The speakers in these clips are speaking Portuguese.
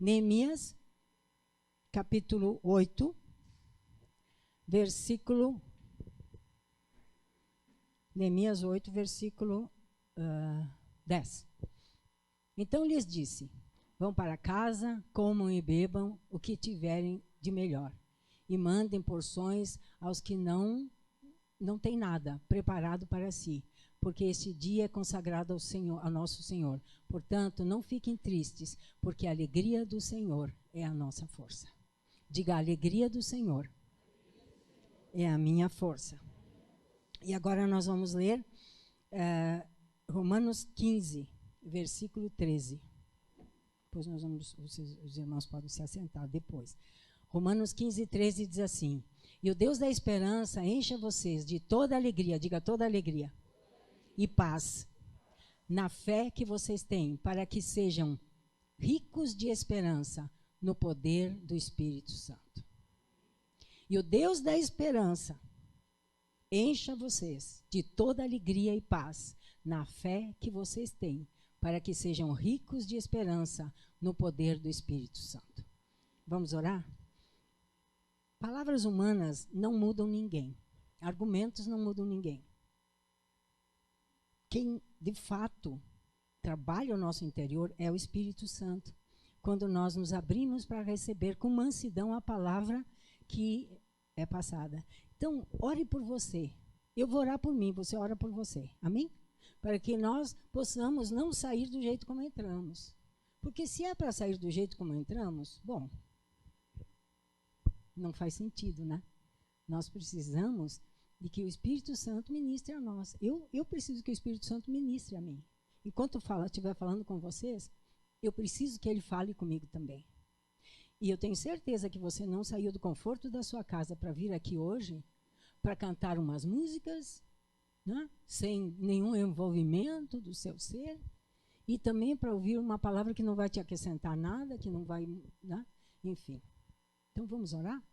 Neemias, capítulo 8, versículo... Neemias 8, versículo 10. Então lhes disse, vão para casa, comam e bebam o que tiverem de melhor, e mandem porções aos que não têm nada preparado para si, porque este dia é consagrado ao Senhor, ao nosso Senhor. Portanto, não fiquem tristes, porque a alegria do Senhor é a nossa força. Diga, a alegria do Senhor é a minha força. E agora nós vamos ler Romanos 15, versículo 13. Depois nós vamos, os irmãos podem se assentar depois. Romanos 15, 13 diz assim, e o Deus da esperança encha vocês de toda alegria, diga toda alegria, e paz, na fé que vocês têm, para que sejam ricos de esperança no poder do Espírito Santo. E o Deus da esperança encha vocês de toda alegria e paz na fé que vocês têm, para que sejam ricos de esperança no poder do Espírito Santo. Vamos orar? Palavras humanas não mudam ninguém. Argumentos não mudam ninguém. Quem, de fato, trabalha o nosso interior é o Espírito Santo. Quando nós nos abrimos para receber com mansidão a palavra que é passada. Então, ore por você. Eu vou orar por mim, você ora por você. Amém? Para que nós possamos não sair do jeito como entramos. Porque se é para sair do jeito como entramos, bom, não faz sentido, né? Nós precisamos de que o Espírito Santo ministre a nós. Eu preciso que o Espírito Santo ministre a mim. Enquanto eu estiver falando com vocês, eu preciso que ele fale comigo também. E eu tenho certeza que você não saiu do conforto da sua casa para vir aqui hoje para cantar umas músicas, né, sem nenhum envolvimento do seu ser, e também para ouvir uma palavra que não vai te acrescentar nada, que não vai, né, enfim. Então vamos orar?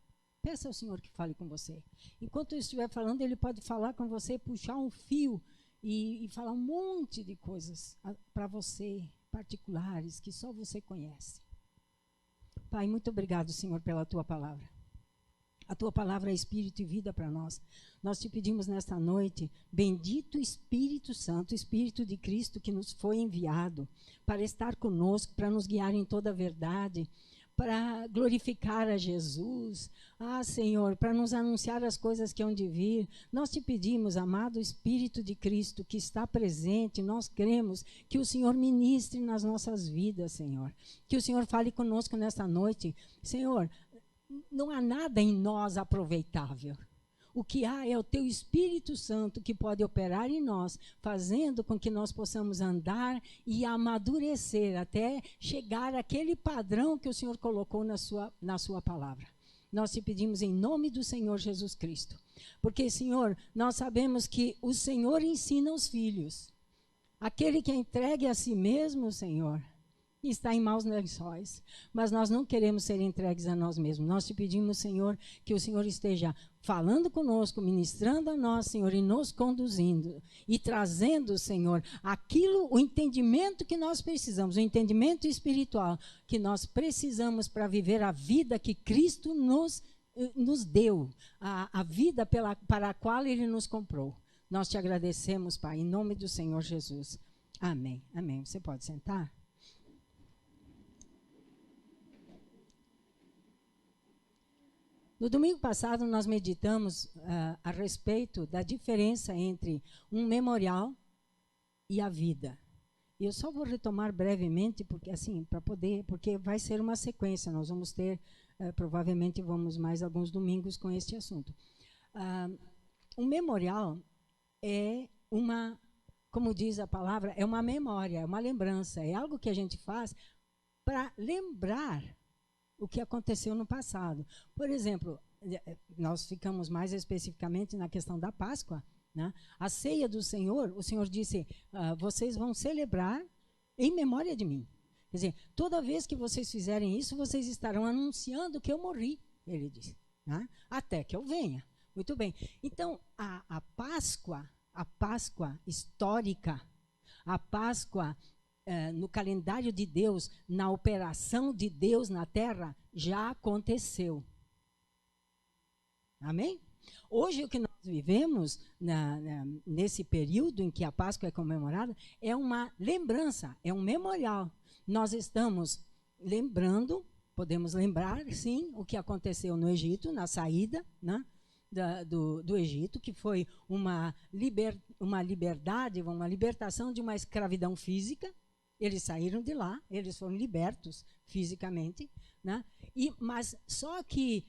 Peça ao Senhor que fale com você. Enquanto eu estiver falando, Ele pode falar com você, puxar um fio e falar um monte de coisas para você, particulares, que só você conhece. Pai, muito obrigado, Senhor, pela Tua palavra. A Tua palavra é Espírito e vida para nós. Nós te pedimos nesta noite, bendito Espírito Santo, Espírito de Cristo que nos foi enviado para estar conosco, para nos guiar em toda a verdade, para glorificar a Jesus, Senhor, para nos anunciar as coisas que hão de vir. Nós te pedimos, amado Espírito de Cristo, que está presente, nós cremos que o Senhor ministre nas nossas vidas, Senhor. Que o Senhor fale conosco nesta noite. Senhor, não há nada em nós aproveitável. O que há é o Teu Espírito Santo que pode operar em nós, fazendo com que nós possamos andar e amadurecer até chegar àquele padrão que o Senhor colocou na sua palavra. Nós te pedimos em nome do Senhor Jesus Cristo. Porque, Senhor, nós sabemos que o Senhor ensina os filhos. Aquele que é entregue a si mesmo, Senhor, está em maus lençóis, mas nós não queremos ser entregues a nós mesmos. Nós te pedimos, Senhor, que o Senhor esteja falando conosco, ministrando a nós, Senhor, e nos conduzindo e trazendo, Senhor, o entendimento que nós precisamos, o entendimento espiritual que nós precisamos para viver a vida que Cristo nos deu, a vida para a qual Ele nos comprou. Nós te agradecemos, Pai, em nome do Senhor Jesus. Amém. Amém. Você pode sentar? No domingo passado, nós meditamos a respeito da diferença entre um memorial e a vida. E eu só vou retomar brevemente, porque assim, porque vai ser uma sequência. Nós vamos ter, provavelmente, vamos mais alguns domingos com este assunto. Um memorial é como diz a palavra, é uma memória, é uma lembrança, é algo que a gente faz para lembrar o que aconteceu no passado. Por exemplo, nós ficamos mais especificamente na questão da Páscoa, né? A ceia do Senhor, o Senhor disse, vocês vão celebrar em memória de mim. Quer dizer, toda vez que vocês fizerem isso, vocês estarão anunciando que eu morri, ele disse, né? Até que eu venha. Muito bem. Então, a Páscoa histórica, a Páscoa no calendário de Deus, na operação de Deus na terra, já aconteceu. Amém? Hoje, o que nós vivemos, nesse período em que a Páscoa é comemorada, é uma lembrança, é um memorial. Nós estamos lembrando, podemos lembrar, sim, o que aconteceu no Egito, na saída, né, do Egito, que foi uma liberdade, uma libertação de uma escravidão física. Eles saíram de lá, eles foram libertos fisicamente, né? Mas só que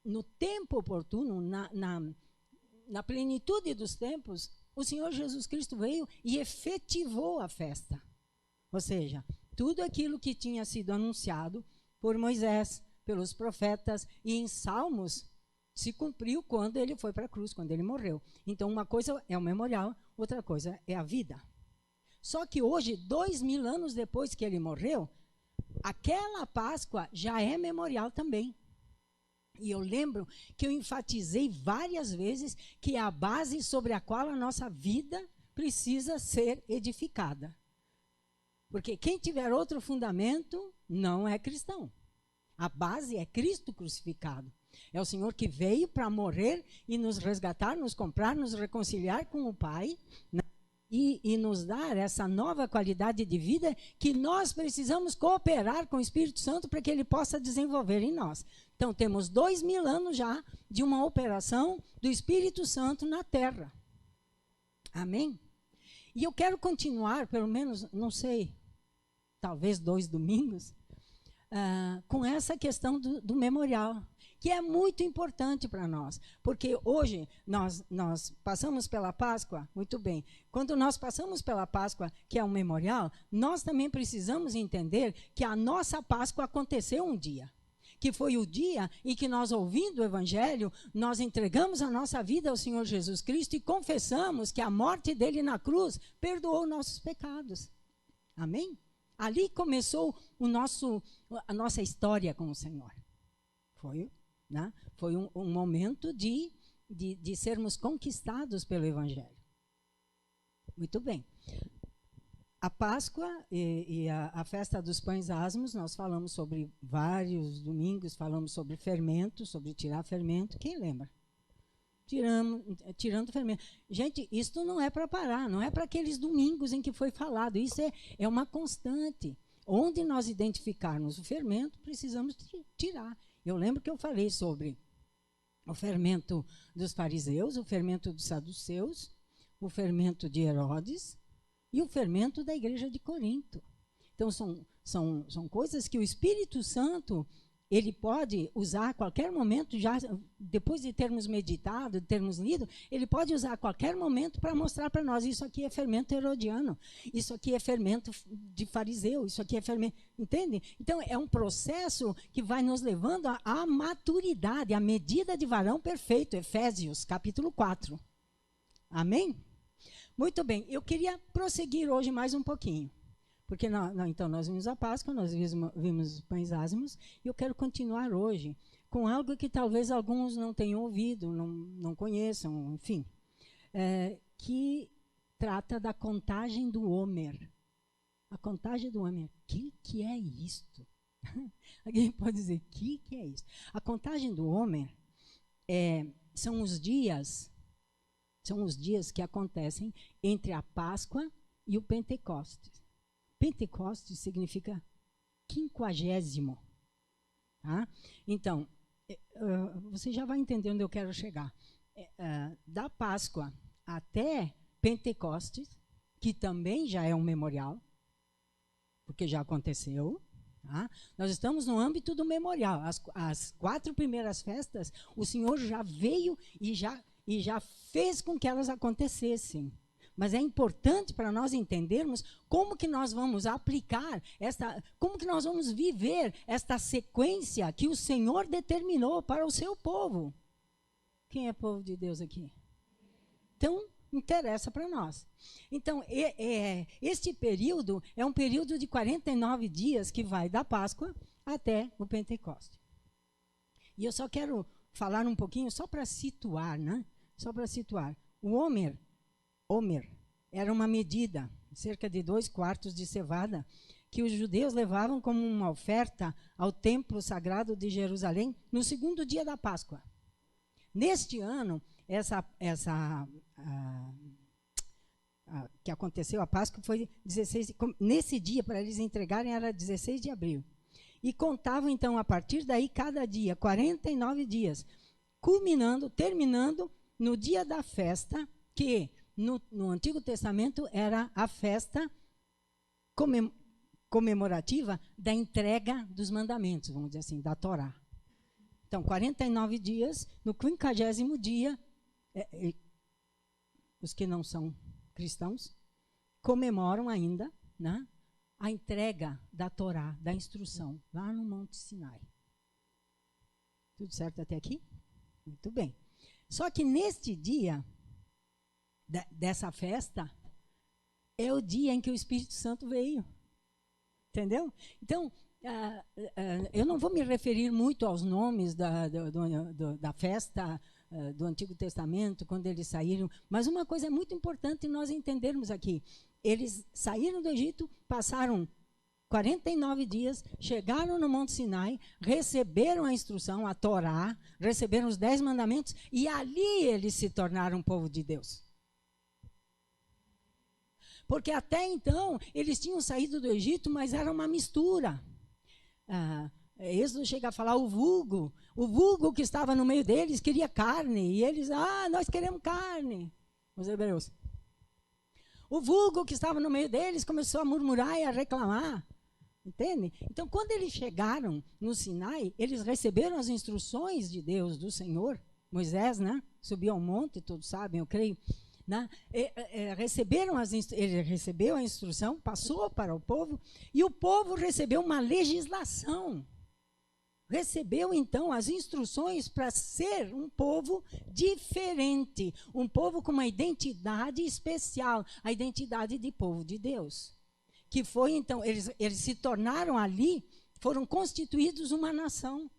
no tempo oportuno, na plenitude dos tempos, o Senhor Jesus Cristo veio e efetivou a festa. Ou seja, tudo aquilo que tinha sido anunciado por Moisés, pelos profetas e em Salmos, se cumpriu quando ele foi para a cruz, quando ele morreu. Então, uma coisa é o memorial, outra coisa é a vida. Só que hoje, 2000 anos depois que ele morreu, aquela Páscoa já é memorial também. E eu lembro que eu enfatizei várias vezes que é a base sobre a qual a nossa vida precisa ser edificada. Porque quem tiver outro fundamento não é cristão. A base é Cristo crucificado. É o Senhor que veio para morrer e nos resgatar, nos comprar, nos reconciliar com o Pai, né? E nos dar essa nova qualidade de vida que nós precisamos cooperar com o Espírito Santo para que ele possa desenvolver em nós. Então, temos 2000 anos já de uma operação do Espírito Santo na terra. Amém? E eu quero continuar, pelo menos, não sei, talvez 2 domingos, com essa questão do memorial, que é muito importante para nós, porque hoje nós passamos pela Páscoa, muito bem, quando nós passamos pela Páscoa, que é um memorial, nós também precisamos entender que a nossa Páscoa aconteceu um dia, que foi o dia em que nós, ouvindo o Evangelho, nós entregamos a nossa vida ao Senhor Jesus Cristo e confessamos que a morte dele na cruz perdoou nossos pecados. Amém? Ali começou a nossa história com o Senhor. Foi um momento de sermos conquistados pelo Evangelho. Muito bem. A Páscoa e a festa dos pães asmos, nós falamos sobre vários domingos, falamos sobre fermento, sobre tirar fermento. Quem lembra? Tirando fermento. Gente, isso não é para parar, não é para aqueles domingos em que foi falado. Isso é uma constante. Onde nós identificarmos o fermento, precisamos tirar. Eu lembro que eu falei sobre o fermento dos fariseus, o fermento dos saduceus, o fermento de Herodes e o fermento da igreja de Corinto. Então, são coisas que o Espírito Santo, ele pode usar a qualquer momento, já depois de termos meditado, de termos lido, ele pode usar a qualquer momento para mostrar para nós, isso aqui é fermento herodiano, isso aqui é fermento de fariseu, isso aqui é fermento, entende? Então, é um processo que vai nos levando à maturidade, à medida de varão perfeito, Efésios, capítulo 4. Amém? Muito bem, eu queria prosseguir hoje mais um pouquinho. Porque então nós vimos a Páscoa, nós vimos os pães asmos, e eu quero continuar hoje com algo que talvez alguns não tenham ouvido, não conheçam, enfim, que trata da contagem do Homer. A contagem do Homer. O que é isto? Alguém pode dizer, o que é isso? A contagem do Homer são os dias que acontecem entre a Páscoa e o Pentecostes. Pentecostes significa 50º. Tá? Então, você já vai entender onde eu quero chegar. Da Páscoa até Pentecostes, que também já é um memorial, porque já aconteceu. Tá? Nós estamos no âmbito do memorial. As 4 primeiras festas, o Senhor já veio e já fez com que elas acontecessem. Mas é importante para nós entendermos como que nós vamos aplicar, como que nós vamos viver esta sequência que o Senhor determinou para o seu povo. Quem é povo de Deus aqui? Então, interessa para nós. Então, este período é um período de 49 dias que vai da Páscoa até o Pentecostes. E eu só quero falar um pouquinho, só para situar, né? Só para situar. O Homer era uma medida, cerca de 2 quartos de cevada, que os judeus levavam como uma oferta ao templo sagrado de Jerusalém no 2º dia da Páscoa. Neste ano, que aconteceu a Páscoa foi 16, nesse dia, para eles entregarem, era 16 de abril. E contavam, então, a partir daí, cada dia, 49 dias, terminando no dia da festa, que no Antigo Testamento era a festa comemorativa da entrega dos mandamentos, vamos dizer assim, da Torá. Então, 49 dias, no 50º dia, os que não são cristãos comemoram ainda, né, a entrega da Torá, da instrução, lá no Monte Sinai. Tudo certo até aqui? Muito bem. Só que neste dia dessa festa, é o dia em que o Espírito Santo veio. Entendeu? Então, eu não vou me referir muito aos nomes da festa do Antigo Testamento, quando eles saíram, mas uma coisa é muito importante nós entendermos aqui. Eles saíram do Egito, passaram 49 dias, chegaram no Monte Sinai, receberam a instrução, a Torá, receberam os 10 mandamentos, e ali eles se tornaram povo de Deus. Porque até então, eles tinham saído do Egito, mas era uma mistura. Êxodo chega a falar o vulgo que estava no meio deles queria carne, e eles, nós queremos carne, os hebreus. O vulgo que estava no meio deles começou a murmurar e a reclamar, entende? Então, quando eles chegaram no Sinai, eles receberam as instruções de Deus, do Senhor. Moisés, né, subiu ao monte, todos sabem, eu creio, né? Ele recebeu a instrução, passou para o povo, e o povo recebeu uma legislação. Recebeu, então, as instruções para ser um povo diferente, um povo com uma identidade especial, a identidade de povo de Deus. Que foi, então, eles se tornaram ali, foram constituídos uma nação.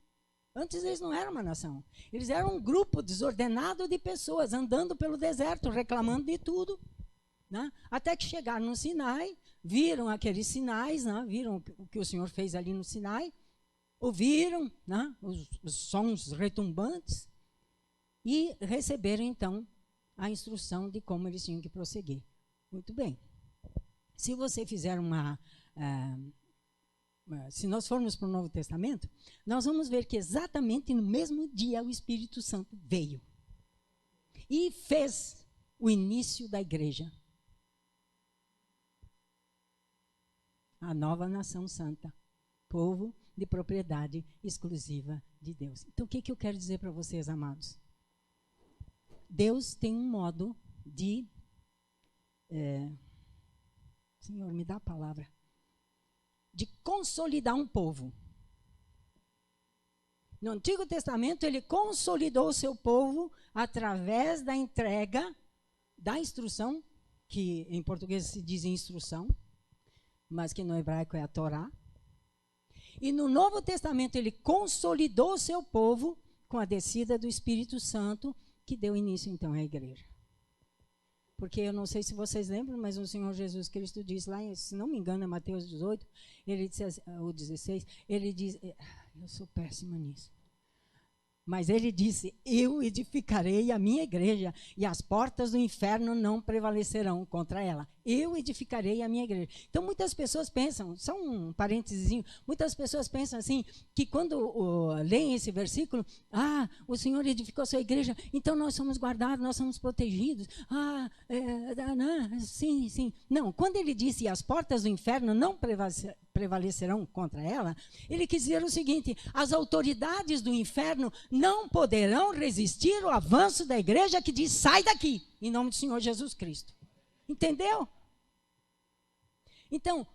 Antes eles não eram uma nação. Eles eram um grupo desordenado de pessoas, andando pelo deserto, reclamando de tudo. Né? Até que chegaram no Sinai, viram aqueles sinais, né? Viram o que o Senhor fez ali no Sinai, ouviram, né, os sons retumbantes e receberam, então, a instrução de como eles tinham que prosseguir. Muito bem. Se você fizer se nós formos para o Novo Testamento, nós vamos ver que exatamente no mesmo dia o Espírito Santo veio e fez o início da igreja. A nova nação santa, povo de propriedade exclusiva de Deus. Então, o que eu quero dizer para vocês, amados? Deus tem um modo de... Senhor, me dá a palavra. De consolidar um povo. No Antigo Testamento, ele consolidou o seu povo através da entrega da instrução, que em português se diz instrução, mas que no hebraico é a Torá. E no Novo Testamento ele consolidou o seu povo com a descida do Espírito Santo, que deu início então à igreja. Porque eu não sei se vocês lembram, mas o Senhor Jesus Cristo diz lá, se não me engano é Mateus 18, ele diz, ou 16, ele diz, eu sou péssima nisso. Mas ele disse, eu edificarei a minha igreja e as portas do inferno não prevalecerão contra ela. Eu edificarei a minha igreja. Então, muitas pessoas pensam, só um parênteses, muitas pessoas pensam assim, que quando leem esse versículo, o Senhor edificou a sua igreja, então nós somos guardados, nós somos protegidos. Sim, sim. Não, quando ele disse, as portas do inferno não prevalecerão contra ela, ele quis dizer o seguinte, as autoridades do inferno não poderão resistir ao avanço da igreja que diz, sai daqui, em nome do Senhor Jesus Cristo. Entendeu? Então,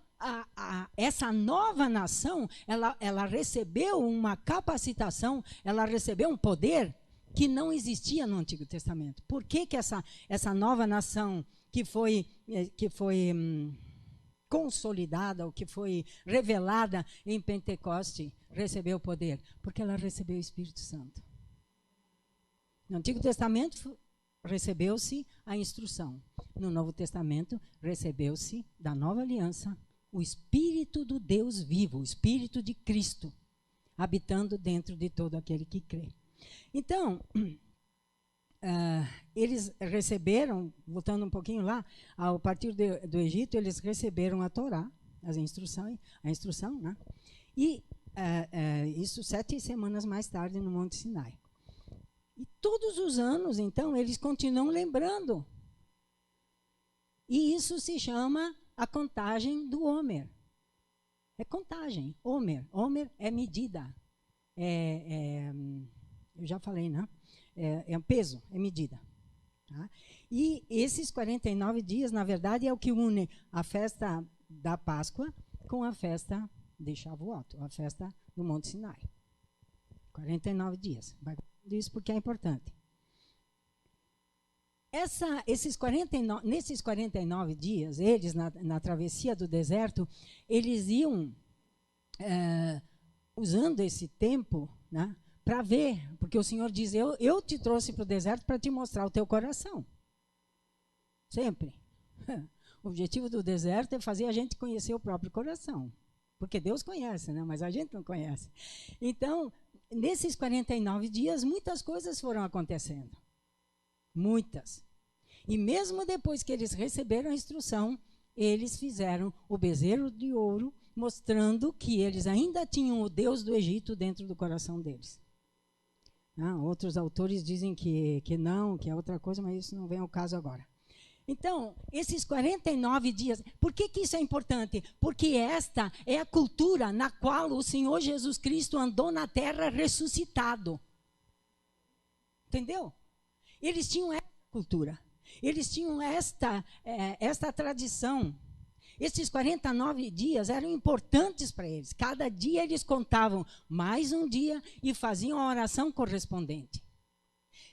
essa nova nação, ela recebeu uma capacitação, ela recebeu um poder que não existia no Antigo Testamento. Por que essa nova nação que foi consolidada, ou que foi revelada em Pentecoste, recebeu o poder? Porque ela recebeu o Espírito Santo. No Antigo Testamento recebeu-se a instrução. No Novo Testamento, recebeu-se da nova aliança o Espírito do Deus vivo, o Espírito de Cristo, habitando dentro de todo aquele que crê. Então, eles receberam, voltando um pouquinho lá, a partir do Egito, eles receberam a Torá, a instrução, né? E isso 7 semanas mais tarde no Monte Sinai. E todos os anos, então, eles continuam lembrando. E isso se chama a contagem do Homer. É contagem, Homer. Homer é medida. Eu já falei, né? É um peso, é medida. Tá? E esses 49 dias, na verdade, é o que une a festa da Páscoa com a festa de Shavuot, a festa do Monte Sinai. 49 dias. Vai isso porque é importante. Nesses 49 dias, eles, na travessia do deserto, eles iam usando esse tempo, né, para ver, porque o Senhor diz, eu te trouxe para o deserto para te mostrar o teu coração. Sempre. O objetivo do deserto é fazer a gente conhecer o próprio coração. Porque Deus conhece, né, mas a gente não conhece. Então, nesses 49 dias, muitas coisas foram acontecendo. Muitas. E mesmo depois que eles receberam a instrução, eles fizeram o bezerro de ouro, mostrando que eles ainda tinham o Deus do Egito dentro do coração deles. Outros autores dizem que não, que é outra coisa, mas isso não vem ao caso agora. Então, esses 49 dias, por que isso é importante? Porque esta é a cultura na qual o Senhor Jesus Cristo andou na terra ressuscitado. Entendeu? Eles tinham essa cultura. Eles tinham esta tradição. Esses 49 dias eram importantes para eles. Cada dia eles contavam mais um dia e faziam a oração correspondente.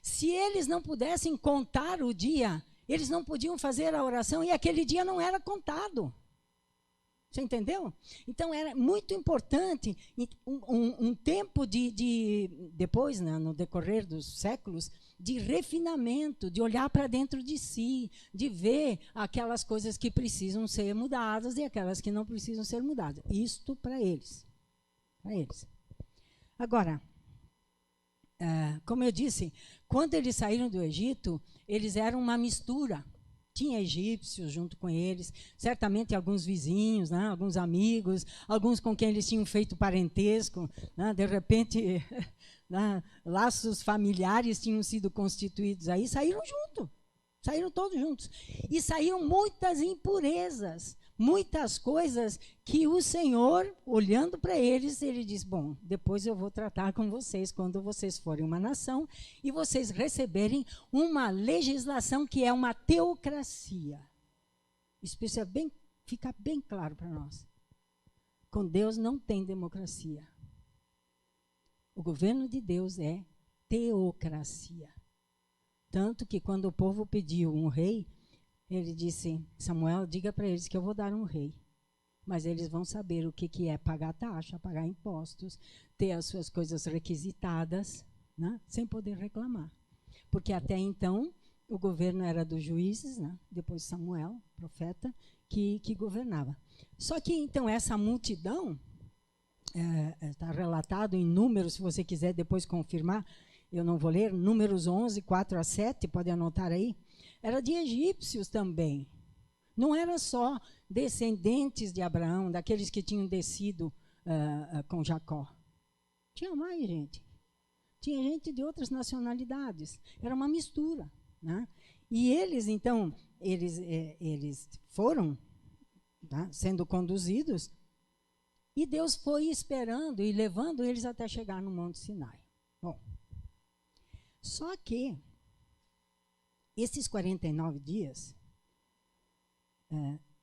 Se eles não pudessem contar o dia, eles não podiam fazer a oração e aquele dia não era contado. Você entendeu? Então, era muito importante um tempo depois, né, no decorrer dos séculos, de refinamento, de olhar para dentro de si, de ver aquelas coisas que precisam ser mudadas e aquelas que não precisam ser mudadas. Isto para eles. Para eles. Agora, como eu disse, quando eles saíram do Egito, eles eram uma mistura. Tinha egípcios junto com eles, certamente alguns vizinhos, né, alguns amigos, alguns com quem eles tinham feito parentesco. Né, de repente, né, laços familiares tinham sido constituídos aí, saíram juntos. Saíram todos juntos. E saíram muitas impurezas, muitas coisas que o Senhor, olhando para eles, ele diz, bom, depois eu vou tratar com vocês quando vocês forem uma nação e vocês receberem uma legislação que é uma teocracia. Isso precisa ficar bem claro para nós. Com Deus não tem democracia. O governo de Deus é teocracia. Tanto que quando o povo pediu um rei, ele disse, Samuel, diga para eles que eu vou dar um rei. Mas eles vão saber o que é pagar taxa, pagar impostos, ter as suas coisas requisitadas, né, sem poder reclamar. Porque até então, o governo era dos juízes, né, depois Samuel, profeta, que governava. Só que, então, essa multidão, está relatado em Números, se você quiser depois confirmar, eu não vou ler, Números 11, 4 a 7, pode anotar aí, era de egípcios também. Não era só descendentes de Abraão, daqueles que tinham descido com Jacó. Tinha mais gente. Tinha gente de outras nacionalidades. Era uma mistura. Né? E eles, então, eles foram, tá, sendo conduzidos, e Deus foi esperando e levando eles até chegar no Monte Sinai. Bom, só que esses 49 dias,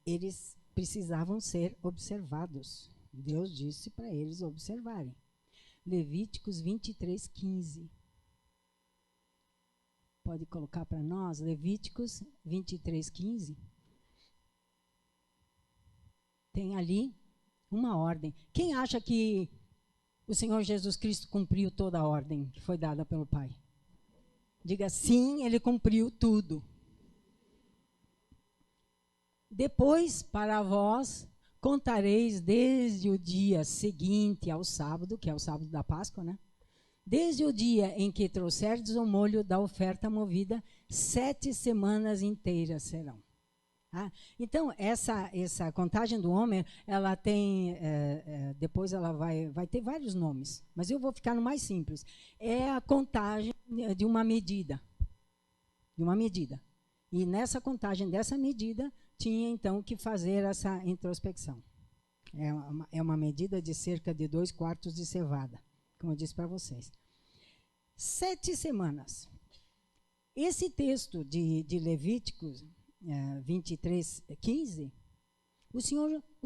eles precisavam ser observados. Deus disse para eles observarem. Levíticos 23, 15. Pode colocar para nós, Levíticos 23, 15. Tem ali uma ordem. Quem acha que o Senhor Jesus Cristo cumpriu toda a ordem que foi dada pelo Pai? Diga sim, ele cumpriu tudo. Depois, para vós, contareis desde o dia seguinte ao sábado, que é o sábado da Páscoa, né? Desde o dia em que trouxerdes o molho da oferta movida, 7 semanas inteiras serão. Então, essa contagem do homem, ela tem, depois ela vai ter vários nomes, mas eu vou ficar no mais simples. É a contagem de uma medida. De uma medida. E nessa contagem dessa medida, tinha então que fazer essa introspecção. É uma medida de cerca de 2 quartos de cevada, como eu disse para vocês. 7 semanas. Esse texto de Levíticos 23, 15, o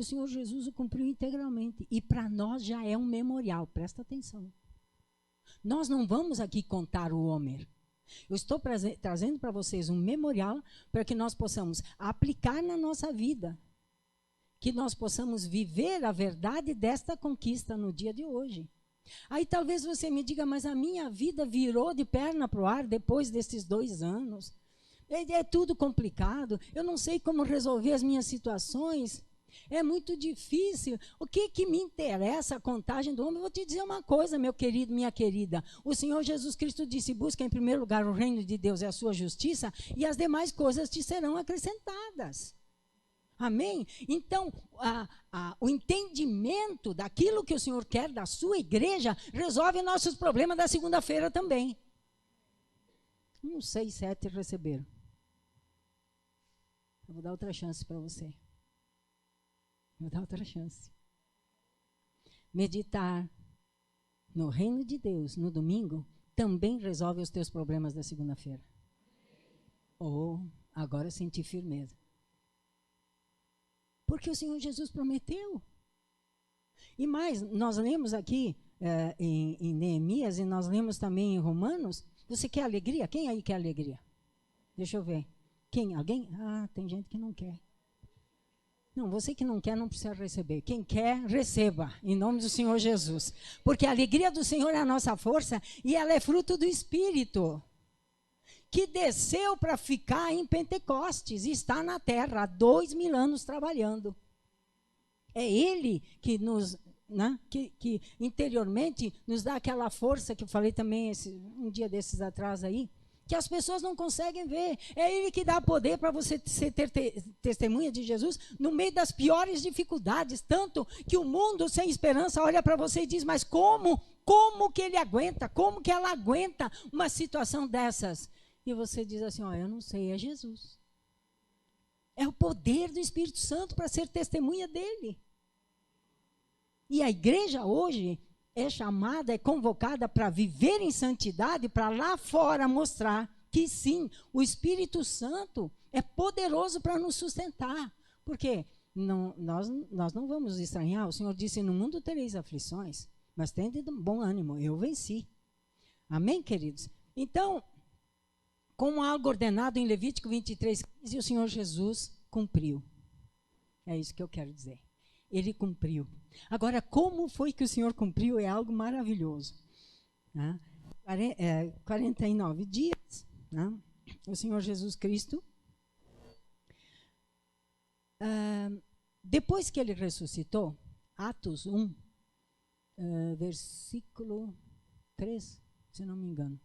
Senhor Jesus o cumpriu integralmente. E para nós já é um memorial, presta atenção. Nós não vamos aqui contar o Homer. Eu estou trazendo para vocês um memorial para que nós possamos aplicar na nossa vida, que nós possamos viver a verdade desta conquista no dia de hoje. Aí talvez você me diga, mas a minha vida virou de perna para o ar depois desses 2 anos. É tudo complicado, eu não sei como resolver as minhas situações. É muito difícil. O que me interessa a contagem do homem? Eu vou te dizer uma coisa, meu querido, minha querida. O Senhor Jesus Cristo disse, busca em primeiro lugar o reino de Deus e a sua justiça, e as demais coisas te serão acrescentadas. Amém? Então, o entendimento daquilo que o Senhor quer da sua igreja resolve nossos problemas da segunda-feira também. Não sei, 7 receberam. Eu vou dar outra chance para você. Vou dar outra chance. Meditar no reino de Deus no domingo também resolve os teus problemas da segunda-feira. Agora eu senti firmeza. Porque o Senhor Jesus prometeu. E mais, nós lemos aqui em Neemias e nós lemos também em Romanos. Você quer alegria? Quem aí quer alegria? Deixa eu ver. Quem? Alguém? Tem gente que não quer. Não, você que não quer não precisa receber. Quem quer, receba, em nome do Senhor Jesus. Porque a alegria do Senhor é a nossa força e ela é fruto do Espírito, que desceu para ficar em Pentecostes e está na terra há 2000 anos trabalhando. É Ele que nos, que interiormente nos dá aquela força que eu falei também um dia desses atrás aí, que as pessoas não conseguem ver. É Ele que dá poder para você ter testemunha de Jesus no meio das piores dificuldades, tanto que o mundo sem esperança olha para você e diz, mas como que ele aguenta, como que ela aguenta uma situação dessas? E você diz assim, eu não sei, é Jesus. É o poder do Espírito Santo para ser testemunha dele. E a igreja hoje é chamada, é convocada para viver em santidade, para lá fora mostrar que sim, o Espírito Santo é poderoso para nos sustentar. Porque nós não vamos estranhar, o Senhor disse, no mundo tereis aflições, mas tende bom ânimo, eu venci. Amém, queridos? Então, como algo ordenado em Levítico 23, 15, o Senhor Jesus cumpriu. É isso que eu quero dizer. Ele cumpriu. Agora, como foi que o Senhor cumpriu? É algo maravilhoso. 49 dias, o Senhor Jesus Cristo, depois que ele ressuscitou, Atos 1, versículo 3, se não me engano.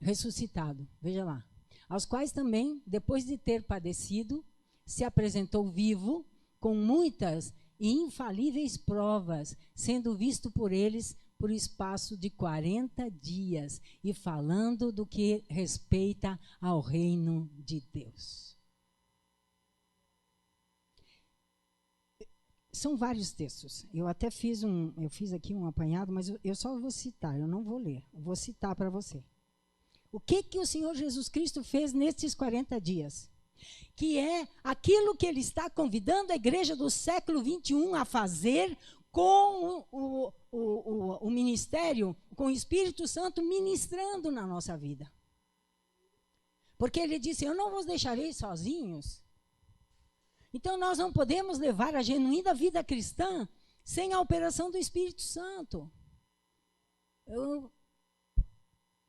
Ressuscitado, veja lá. Aos quais também, depois de ter padecido, se apresentou vivo, com muitas e infalíveis provas, sendo visto por eles por espaço de 40 dias, e falando do que respeita ao reino de Deus. São vários textos. Eu até fiz aqui um apanhado, mas eu só vou citar, eu não vou ler. Eu vou citar para você. O que o Senhor Jesus Cristo fez nesses 40 dias? Que é aquilo que ele está convidando a igreja do século 21 a fazer com o ministério, com o Espírito Santo ministrando na nossa vida. Porque ele disse, eu não vos deixarei sozinhos. Então nós não podemos levar a genuína vida cristã sem a operação do Espírito Santo.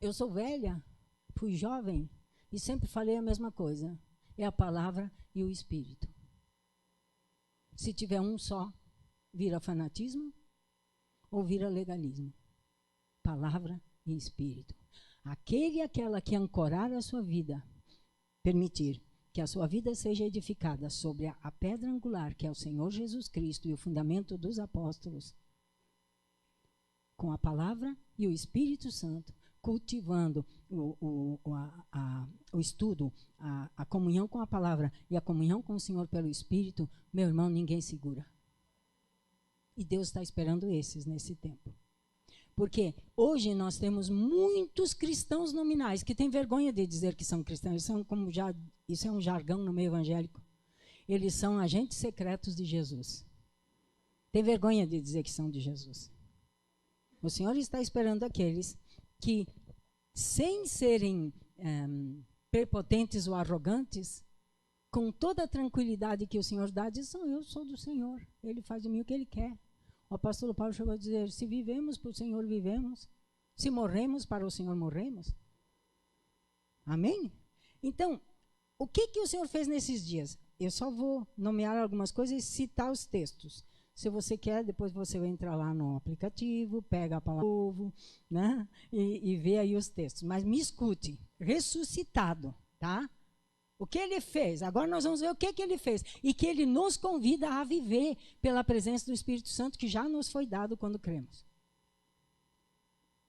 Eu sou velha, fui jovem e sempre falei a mesma coisa. É a palavra e o Espírito. Se tiver um só, vira fanatismo ou vira legalismo. Palavra e Espírito. Aquele e aquela que ancorar a sua vida, permitir que a sua vida seja edificada sobre a pedra angular, que é o Senhor Jesus Cristo e o fundamento dos apóstolos, com a palavra e o Espírito Santo, cultivando o estudo, a comunhão com a palavra e a comunhão com o Senhor pelo Espírito, meu irmão, ninguém segura. E Deus está esperando esses nesse tempo. Porque hoje nós temos muitos cristãos nominais que têm vergonha de dizer que são cristãos. Eles são como isso é um jargão no meio evangélico. Eles são agentes secretos de Jesus. Tem vergonha de dizer que são de Jesus. O Senhor está esperando aqueles que, sem serem prepotentes ou arrogantes, com toda a tranquilidade que o Senhor dá, dizem, eu sou do Senhor, Ele faz de mim o que Ele quer. O apóstolo Paulo chegou a dizer, se vivemos para o Senhor, vivemos. Se morremos, para o Senhor, morremos. Amém? Então, o que o Senhor fez nesses dias? Eu só vou nomear algumas coisas e citar os textos. Se você quer, depois você vai entrar lá no aplicativo, pega a palavra novo, né? E vê aí os textos. Mas me escute, ressuscitado, tá? O que ele fez? Agora nós vamos ver o que ele fez. E que ele nos convida a viver pela presença do Espírito Santo que já nos foi dado quando cremos.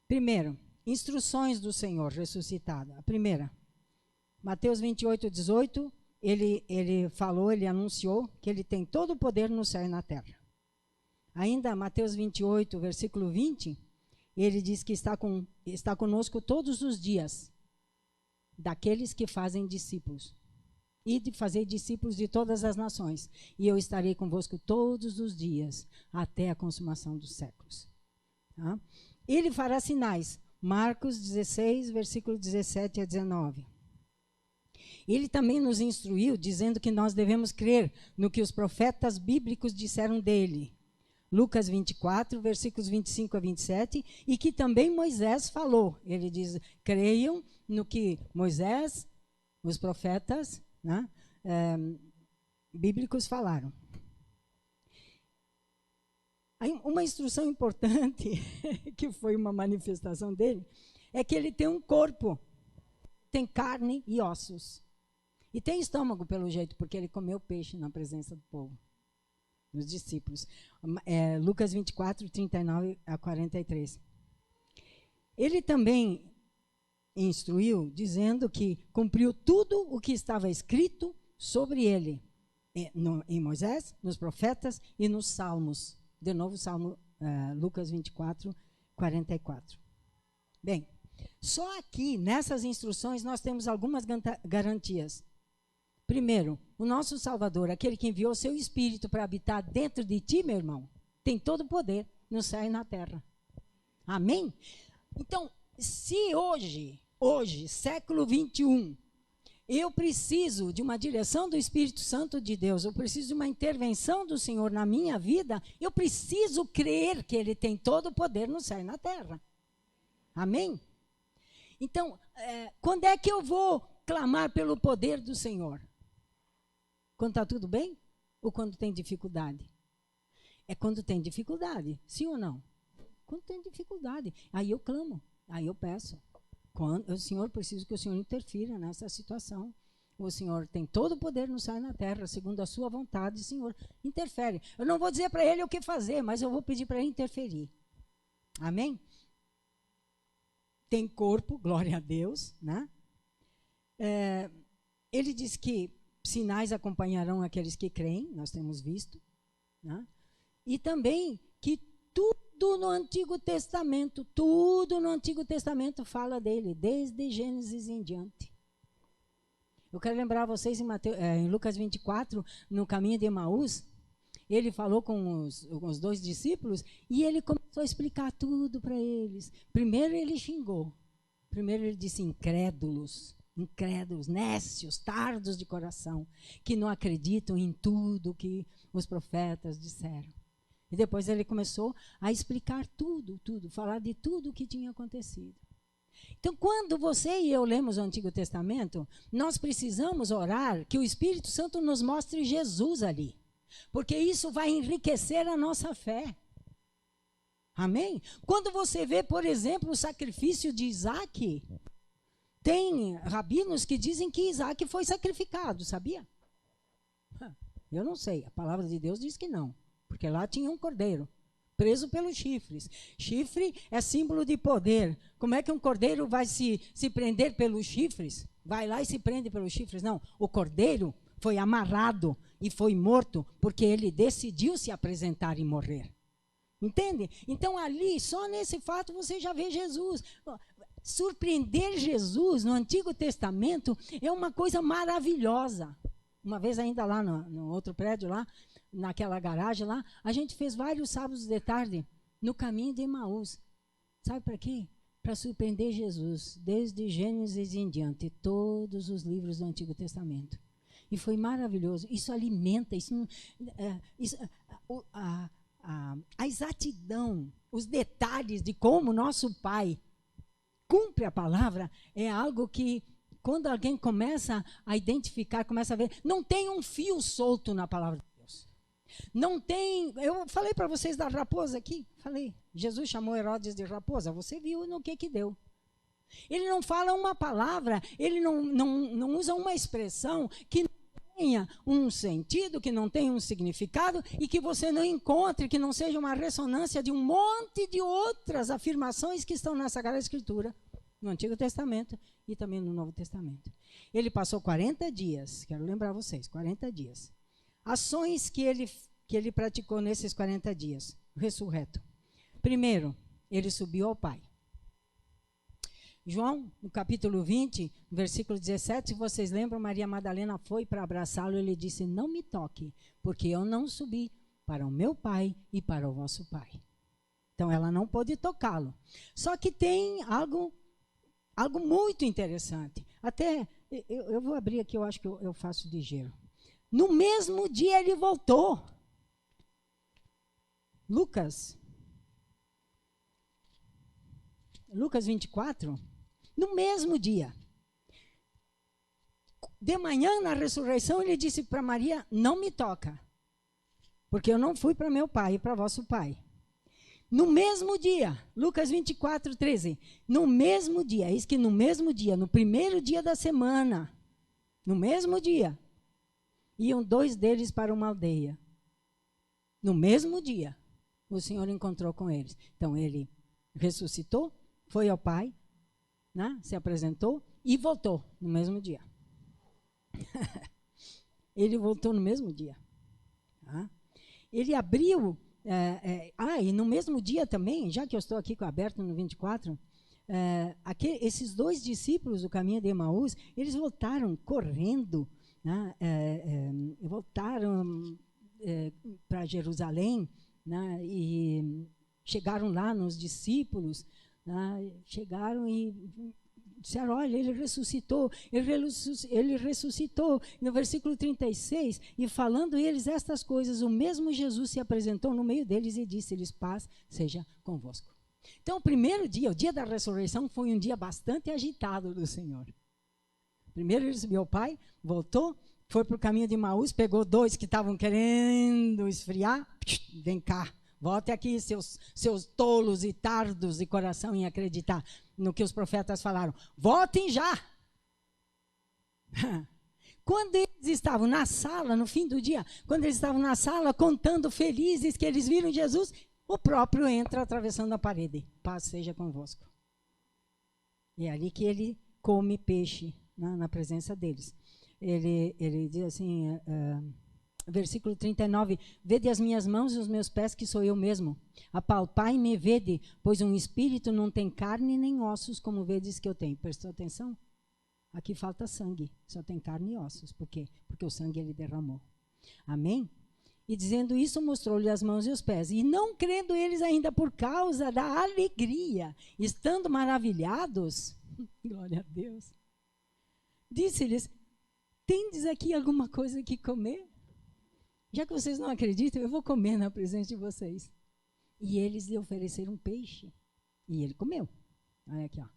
Primeiro, instruções do Senhor ressuscitado. A primeira, Mateus 28:18, ele falou, ele anunciou que ele tem todo o poder no céu e na terra. Ainda Mateus 28, versículo 20, ele diz que está conosco todos os dias, daqueles que fazem discípulos. E de fazer discípulos de todas as nações. E eu estarei convosco todos os dias, até a consumação dos séculos. Tá? Ele fará sinais. Marcos 16, versículo 17 a 19. Ele também nos instruiu, dizendo que nós devemos crer no que os profetas bíblicos disseram dele. Lucas 24, versículos 25 a 27, e que também Moisés falou. Ele diz, creiam no que Moisés, os profetas, né, bíblicos falaram. Aí, uma instrução importante, que foi uma manifestação dele, é que ele tem um corpo, tem carne e ossos. E tem estômago, pelo jeito, porque ele comeu peixe na presença do povo, dos discípulos. Lucas 24, 39 a 43. Ele também instruiu, dizendo que cumpriu tudo o que estava escrito sobre ele, em Moisés, nos profetas e nos salmos. De novo, Lucas 24, 44. Bem, só aqui, nessas instruções, nós temos algumas garantias. Primeiro, o nosso Salvador, aquele que enviou seu Espírito para habitar dentro de ti, meu irmão, tem todo o poder no céu e na terra. Amém? Então, se hoje, século 21, eu preciso de uma direção do Espírito Santo de Deus, eu preciso de uma intervenção do Senhor na minha vida, eu preciso crer que Ele tem todo o poder no céu e na terra. Amém? Então, quando é que eu vou clamar pelo poder do Senhor? Quando está tudo bem? Ou quando tem dificuldade? É quando tem dificuldade, sim ou não? Quando tem dificuldade, aí eu clamo, aí eu peço. O Senhor, preciso que o Senhor interfira nessa situação. O Senhor tem todo o poder no céu e na terra, segundo a sua vontade, Senhor, interfere. Eu não vou dizer para Ele o que fazer, mas eu vou pedir para Ele interferir. Amém? Tem corpo, glória a Deus, né? Ele diz que sinais acompanharão aqueles que creem, nós temos visto, né? E também que tudo no Antigo Testamento fala dele, desde Gênesis em diante. Eu quero lembrar vocês em Lucas 24, no caminho de Emaús, ele falou com os dois discípulos e ele começou a explicar tudo para eles. Primeiro ele xingou, primeiro ele disse incrédulos, nécios, tardos de coração, que não acreditam em tudo que os profetas disseram. E depois ele começou a explicar tudo, falar de tudo o que tinha acontecido. Então, quando você e eu lemos o Antigo Testamento, nós precisamos orar que o Espírito Santo nos mostre Jesus ali. Porque isso vai enriquecer a nossa fé. Amém? Quando você vê, por exemplo, o sacrifício de Isaac, tem rabinos que dizem que Isaac foi sacrificado, sabia? Eu não sei, a palavra de Deus diz que não, porque lá tinha um cordeiro, preso pelos chifres. Chifre é símbolo de poder. Como é que um cordeiro vai se prender pelos chifres? Vai lá e se prende pelos chifres? Não, o cordeiro foi amarrado e foi morto, porque ele decidiu se apresentar e morrer. Entende? Então ali, só nesse fato, você já vê Jesus. Surpreender Jesus no Antigo Testamento é uma coisa maravilhosa. Uma vez ainda lá no outro prédio, lá, naquela garagem lá, a gente fez vários sábados de tarde no caminho de Emaús. Sabe para quê? Para surpreender Jesus, desde Gênesis em diante, todos os livros do Antigo Testamento. E foi maravilhoso. Isso alimenta, a exatidão, os detalhes de como nosso Pai cumpre a palavra é algo que, quando alguém começa a identificar, começa a ver, não tem um fio solto na palavra de Deus. Não tem, eu falei para vocês da raposa aqui, falei, Jesus chamou Herodes de raposa, você viu no que deu. Ele não fala uma palavra, ele não usa uma expressão que tenha um sentido, que não tenha um significado e que você não encontre, que não seja uma ressonância de um monte de outras afirmações que estão na Sagrada Escritura, no Antigo Testamento e também no Novo Testamento. Ele passou 40 dias, quero lembrar vocês, 40 dias. Ações que ele praticou nesses 40 dias, ressurreto. Primeiro, ele subiu ao Pai. João, no capítulo 20, versículo 17, se vocês lembram, Maria Madalena foi para abraçá-lo e ele disse, não me toque, porque eu não subi para o meu Pai e para o vosso Pai. Então, ela não pôde tocá-lo. Só que tem algo muito interessante. Até, eu vou abrir aqui, eu acho que eu faço ligeiro. No mesmo dia ele voltou. Lucas 24, no mesmo dia. De manhã, na ressurreição, ele disse para Maria, não me toca, porque eu não fui para meu Pai e para vosso Pai. No mesmo dia, Lucas 24, 13, no mesmo dia, eis que no mesmo dia, no primeiro dia da semana, no mesmo dia, iam 2 deles para uma aldeia. No mesmo dia, o Senhor encontrou com eles. Então, ele ressuscitou, foi ao Pai, né, se apresentou e voltou no mesmo dia. Ele voltou no mesmo dia. Tá? Ele abriu... e no mesmo dia também, já que eu estou aqui com aberto no 24, esses 2 discípulos do caminho de Emaús, eles voltaram correndo, né, voltaram para Jerusalém, né, e chegaram lá nos discípulos, né, chegaram e disseram, olha, ele ressuscitou. No versículo 36, e falando eles estas coisas, o mesmo Jesus se apresentou no meio deles e disse-lhes, paz seja convosco. Então, o primeiro dia, o dia da ressurreição, foi um dia bastante agitado do Senhor. Primeiro ele subiu ao Pai, voltou, foi para o caminho de Emaús, pegou 2 que estavam querendo esfriar, vem cá. Volte aqui, seus tolos e tardos de coração em acreditar no que os profetas falaram. Voltem já! Quando eles estavam na sala, no fim do dia, quando eles estavam na sala contando felizes que eles viram Jesus, o próprio entra atravessando a parede. Paz seja convosco. E é ali que ele come peixe, né, na presença deles. Ele diz assim... versículo 39, vede as minhas mãos e os meus pés, que sou eu mesmo. Apalpai-me e vede, pois um espírito não tem carne nem ossos, como vedes que eu tenho. Prestou atenção? Aqui falta sangue, só tem carne e ossos. Por quê? Porque o sangue ele derramou. Amém? E dizendo isso, mostrou-lhe as mãos e os pés. E não crendo eles ainda por causa da alegria, estando maravilhados, glória a Deus, disse-lhes, tendes aqui alguma coisa que comer? Já que vocês não acreditam, eu vou comer na presença de vocês. E eles lhe ofereceram peixe. E ele comeu. Olha aqui, ó.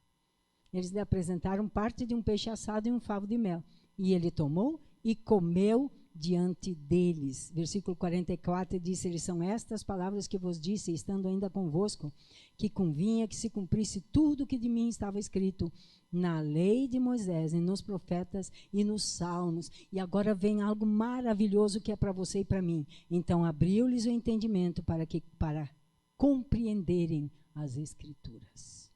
eles lhe apresentaram parte de um peixe assado e um favo de mel. E ele tomou e comeu diante deles. Versículo 44 diz, eles são estas palavras que vos disse, estando ainda convosco, que convinha que se cumprisse tudo que de mim estava escrito na lei de Moisés, e nos profetas e nos salmos. E agora vem algo maravilhoso que é para você e para mim. Então abriu-lhes o entendimento para compreenderem as Escrituras.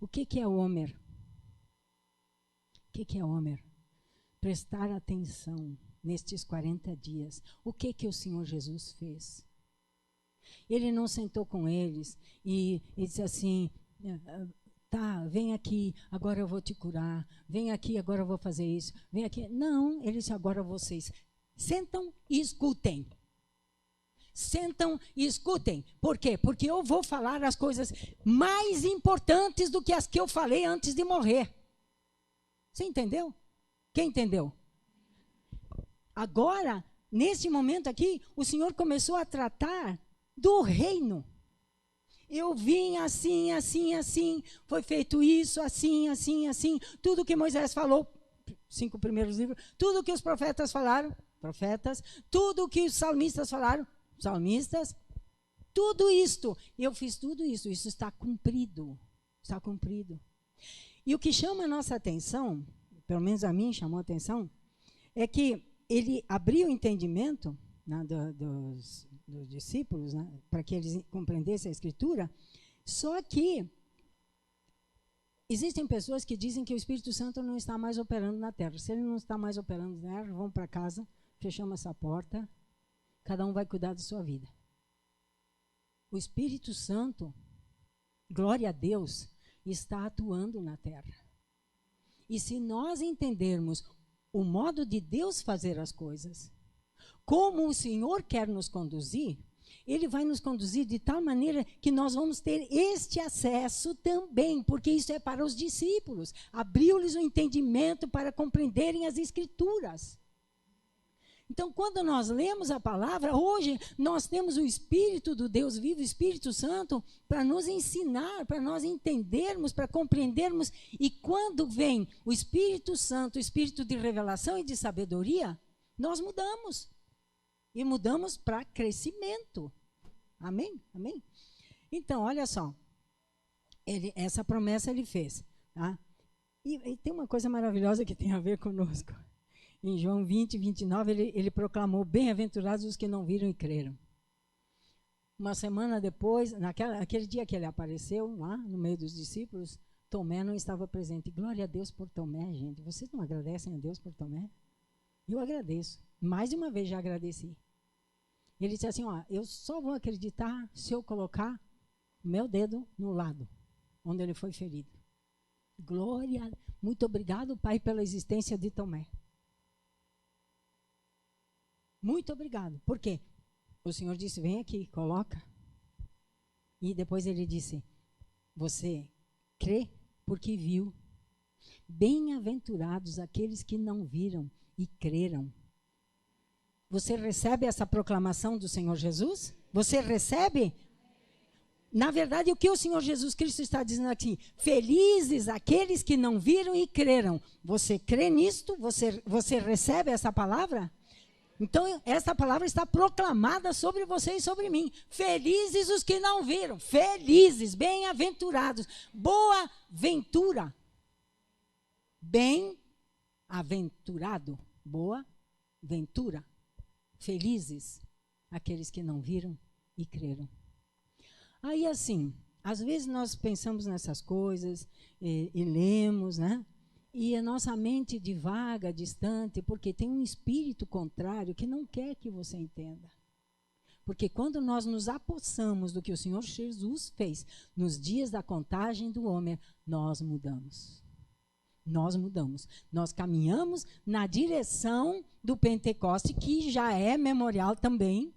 O que é Homer? O que é Homer? Prestar atenção nestes 40 dias. O que o Senhor Jesus fez? Ele não sentou com eles e disse assim, tá, vem aqui, agora eu vou te curar. Vem aqui, agora eu vou fazer isso. Vem aqui. Não, ele disse, agora vocês sentam e escutem. Sentam e escutem. Por quê? Porque eu vou falar as coisas mais importantes do que as que eu falei antes de morrer. Você entendeu? Quem entendeu? Agora, nesse momento aqui, o Senhor começou a tratar do reino. Eu vim assim, assim, assim, foi feito isso, assim, assim, assim. Tudo que Moisés falou, 5 primeiros livros, tudo que os profetas falaram, profetas, tudo que os salmistas falaram, salmistas, tudo isto. Eu fiz tudo isso, isso está cumprido. Está cumprido. E o que chama a nossa atenção, pelo menos a mim chamou a atenção, é que ele abriu o entendimento, né, dos discípulos, né, para que eles compreendessem a Escritura, só que existem pessoas que dizem que o Espírito Santo não está mais operando na terra. Se ele não está mais operando na terra, vamos para casa, fechamos essa porta, cada um vai cuidar da sua vida. O Espírito Santo, glória a Deus, está atuando na terra. E se nós entendermos o modo de Deus fazer as coisas, como o Senhor quer nos conduzir, Ele vai nos conduzir de tal maneira que nós vamos ter este acesso também, porque isso é para os discípulos. Abriu-lhes o entendimento para compreenderem as Escrituras. Então, quando nós lemos a palavra, hoje nós temos o Espírito do Deus vivo, o Espírito Santo, para nos ensinar, para nós entendermos, para compreendermos. E quando vem o Espírito Santo, o Espírito de revelação e de sabedoria, nós mudamos. E mudamos para crescimento. Amém? Amém? Então, olha só. Essa promessa ele fez. Tá? E tem uma coisa maravilhosa que tem a ver conosco. Em João 20, 29, ele proclamou, bem-aventurados os que não viram e creram. Uma semana depois, naquele dia que ele apareceu lá no meio dos discípulos, Tomé não estava presente. Glória a Deus por Tomé, gente. Vocês não agradecem a Deus por Tomé? Eu agradeço. Mais de uma vez já agradeci. Ele disse assim, ó, eu só vou acreditar se eu colocar meu dedo no lado onde ele foi ferido. Glória, muito obrigado, Pai, pela existência de Tomé. Muito obrigado. Por quê? O Senhor disse, vem aqui, coloca. E depois ele disse, você crê porque viu. Bem-aventurados aqueles que não viram e creram. Você recebe essa proclamação do Senhor Jesus? Você recebe? Na verdade, o que o Senhor Jesus Cristo está dizendo aqui? Felizes aqueles que não viram e creram. Você crê nisto? Você recebe essa palavra? Então, essa palavra está proclamada sobre você e sobre mim. Felizes os que não viram. Felizes, bem-aventurados. Boa ventura. Bem-aventurado. Boa ventura. Felizes aqueles que não viram e creram. Aí, assim, às vezes nós pensamos nessas coisas e lemos, né? E a nossa mente divaga, distante, porque tem um espírito contrário que não quer que você entenda. Porque quando nós nos apossamos do que o Senhor Jesus fez nos dias da contagem do homem, nós mudamos. Nós mudamos. Nós caminhamos na direção do Pentecoste, que já é memorial também,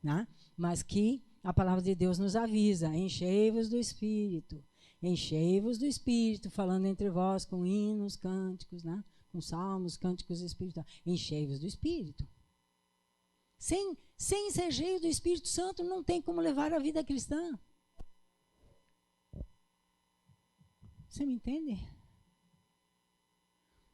né? Mas que a palavra de Deus nos avisa, enchei-vos do Espírito. Enchei-vos do Espírito, falando entre vós com hinos, cânticos, né? Com salmos, cânticos espirituais. Enchei-vos do Espírito. Sem ser cheio do Espírito Santo, não tem como levar a vida cristã. Você me entende?